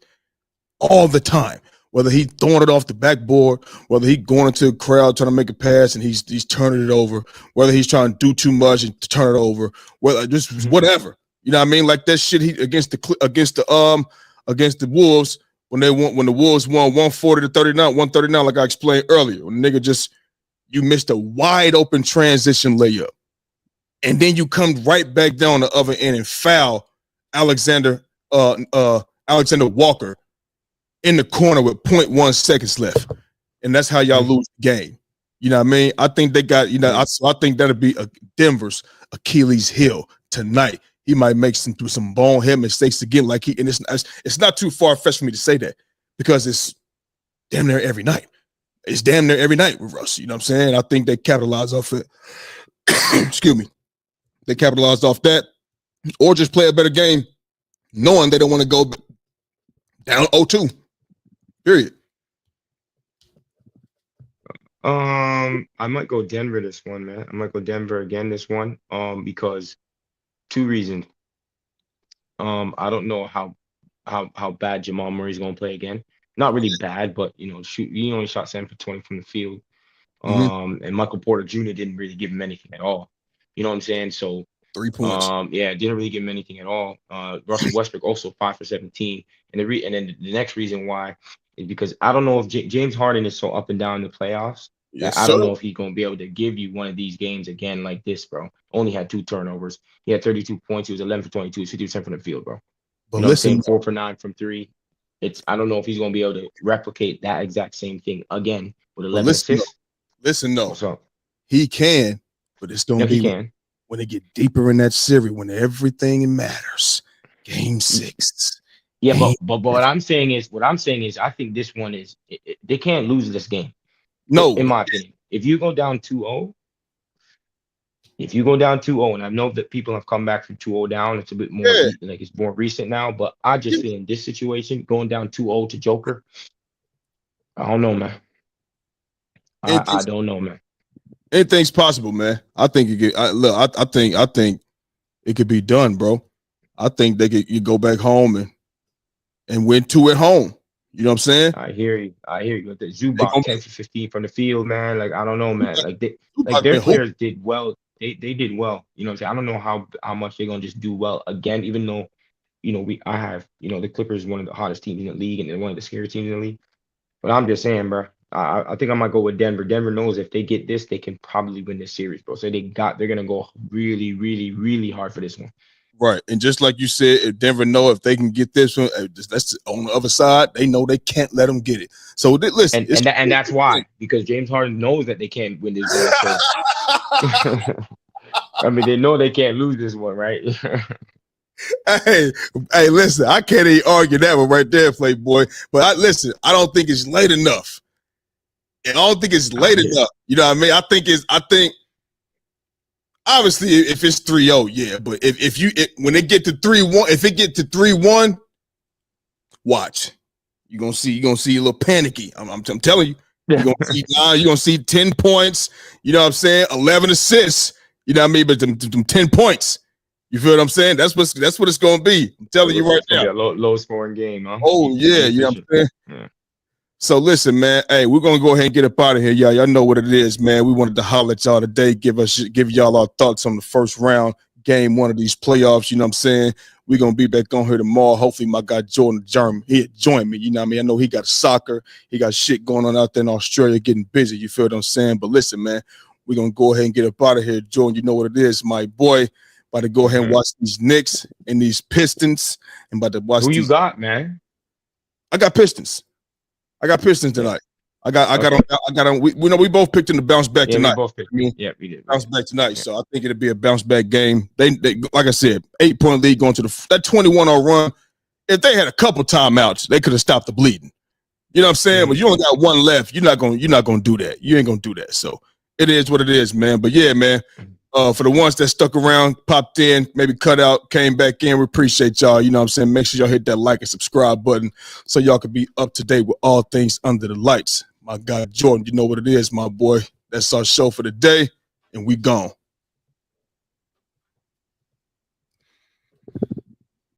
all the time. Whether he throwing it off the backboard, whether he going into the crowd trying to make a pass and he's turning it over, whether he's trying to do too much and to turn it over, whether just whatever. You know what I mean? Like that shit he against the Wolves when the Wolves won 140-39, 139, like I explained earlier. When the nigga you missed a wide open transition layup. And then you come right back down the other end and foul Alexander Walker in the corner with 0.1 seconds left. And that's how y'all lose the game. You know what I mean? I think they got, you know, I think that'll be Denver's Achilles heel tonight. He might make some bonehead mistakes again, and it's not too far-fetched for me to say that because it's damn near every night. It's damn near every night with Russ. You know what I'm saying? I think they capitalize off it. Excuse me. They capitalized off that or just play a better game knowing they don't want to go down 0-2. Period. I might go Denver this one, man. I might go Denver again this one. Because two reasons. I don't know how bad Jamal Murray's gonna play again. Not really bad, but you know, he only shot 7 for 20 from the field. And Michael Porter Jr. didn't really give him anything at all. You know what I'm saying? So 3 points. Yeah, didn't really give him anything at all. Russell Westbrook also 5 for 17. And then the next reason why is because I don't know if James Harden is so up and down in the playoffs. Yes, I don't know if he's going to be able to give you one of these games again like this, bro. Only had 2 turnovers. He had 32 points. He was 11 for 22, 50% from the field, bro. But you know listen, 4 for 9 from 3. I don't know if he's going to be able to replicate that exact same thing again with 11 assists. Listen, no. What's up? He can, but it's going to be when they get deeper in that series, when everything matters. Game 6. Yeah, but what I'm saying is I think this one is they can't lose this game. No, in my opinion. If you go down 2-0, and I know that people have come back from 2-0 down, it's a bit more like it's more recent now, but I just feel in this situation, going down 2-0 to Joker, I don't know, man. I don't know, man. Anything's possible, man. I think you get. I think it could be done, bro. I think they could you go back home and win 2 at home. You know what I'm saying? I hear you. I hear you. With the They Zubac gonna 10 for 15 from the field, man. Like I don't know, man. Like Zubac their been hooping. players did well. They did well. You know what I'm saying? I don't know how much they're gonna just do well again, even though, I have, the Clippers one of the hottest teams in the league and they're one of the scary teams in the league. But I'm just saying, bro. I think I might go with Denver. Denver knows if they get this, they can probably win this series, bro. So they're gonna go really, really, really hard for this one. Right. And just like you said, if Denver know if they can get this one, that's on the other side, they know they can't let them get it. So listen, And that's why, because James Harden knows that they can't win this game. So I mean, they know they can't lose this one, right? hey, listen, I can't even argue that one right there, Playboy. But listen, I don't think it's late enough. I don't think it's late enough. You know what I mean? I think obviously if it's 3-0, yeah. But when they get to 3-1, if it get to 3-1, watch. You're gonna see a little panicky. I'm telling you. You're gonna see 10 points, you know what I'm saying? 11 assists, you know what I mean? But them 10 points. You feel what I'm saying? That's what it's gonna be. I'm telling you right now. Low scoring game, huh? Oh yeah, you know what I'm saying? Yeah. So listen, man. Hey, we're gonna go ahead and get up out of here, y'all. Y'all know what it is, man. We wanted to holler at y'all today, give y'all our thoughts on the first round, game 1 of these playoffs. You know what I'm saying? We're gonna be back on here tomorrow. Hopefully, my guy Jordan German he'll join me. You know what I mean? I know he got soccer, he got shit going on out there in Australia, getting busy. You feel what I'm saying? But listen, man, we're gonna go ahead and get up out of here. Jordan, you know what it is, my boy. About to go ahead and watch these Knicks and these Pistons, and about to watch. Who you got, man? I got Pistons. I got Pistons tonight. I got on. We know we both picked them to bounce back tonight. We both picked. We did. Bounce back tonight. Yeah. So I think it'll be a bounce back game. They like I said, 8-point lead going to that 21-0 run. If they had a couple timeouts, they could have stopped the bleeding. You know what I'm saying? Mm-hmm. But you only got one left. You're not gonna do that. You ain't gonna do that. So it is what it is, man. But yeah, man. For the ones that stuck around, popped in, maybe cut out, came back in, we appreciate y'all. You know what I'm saying? Make sure y'all hit that like and subscribe button so y'all can be up to date with all things under the lights. My guy, Jordan, you know what it is, my boy. That's our show for the day, and we gone.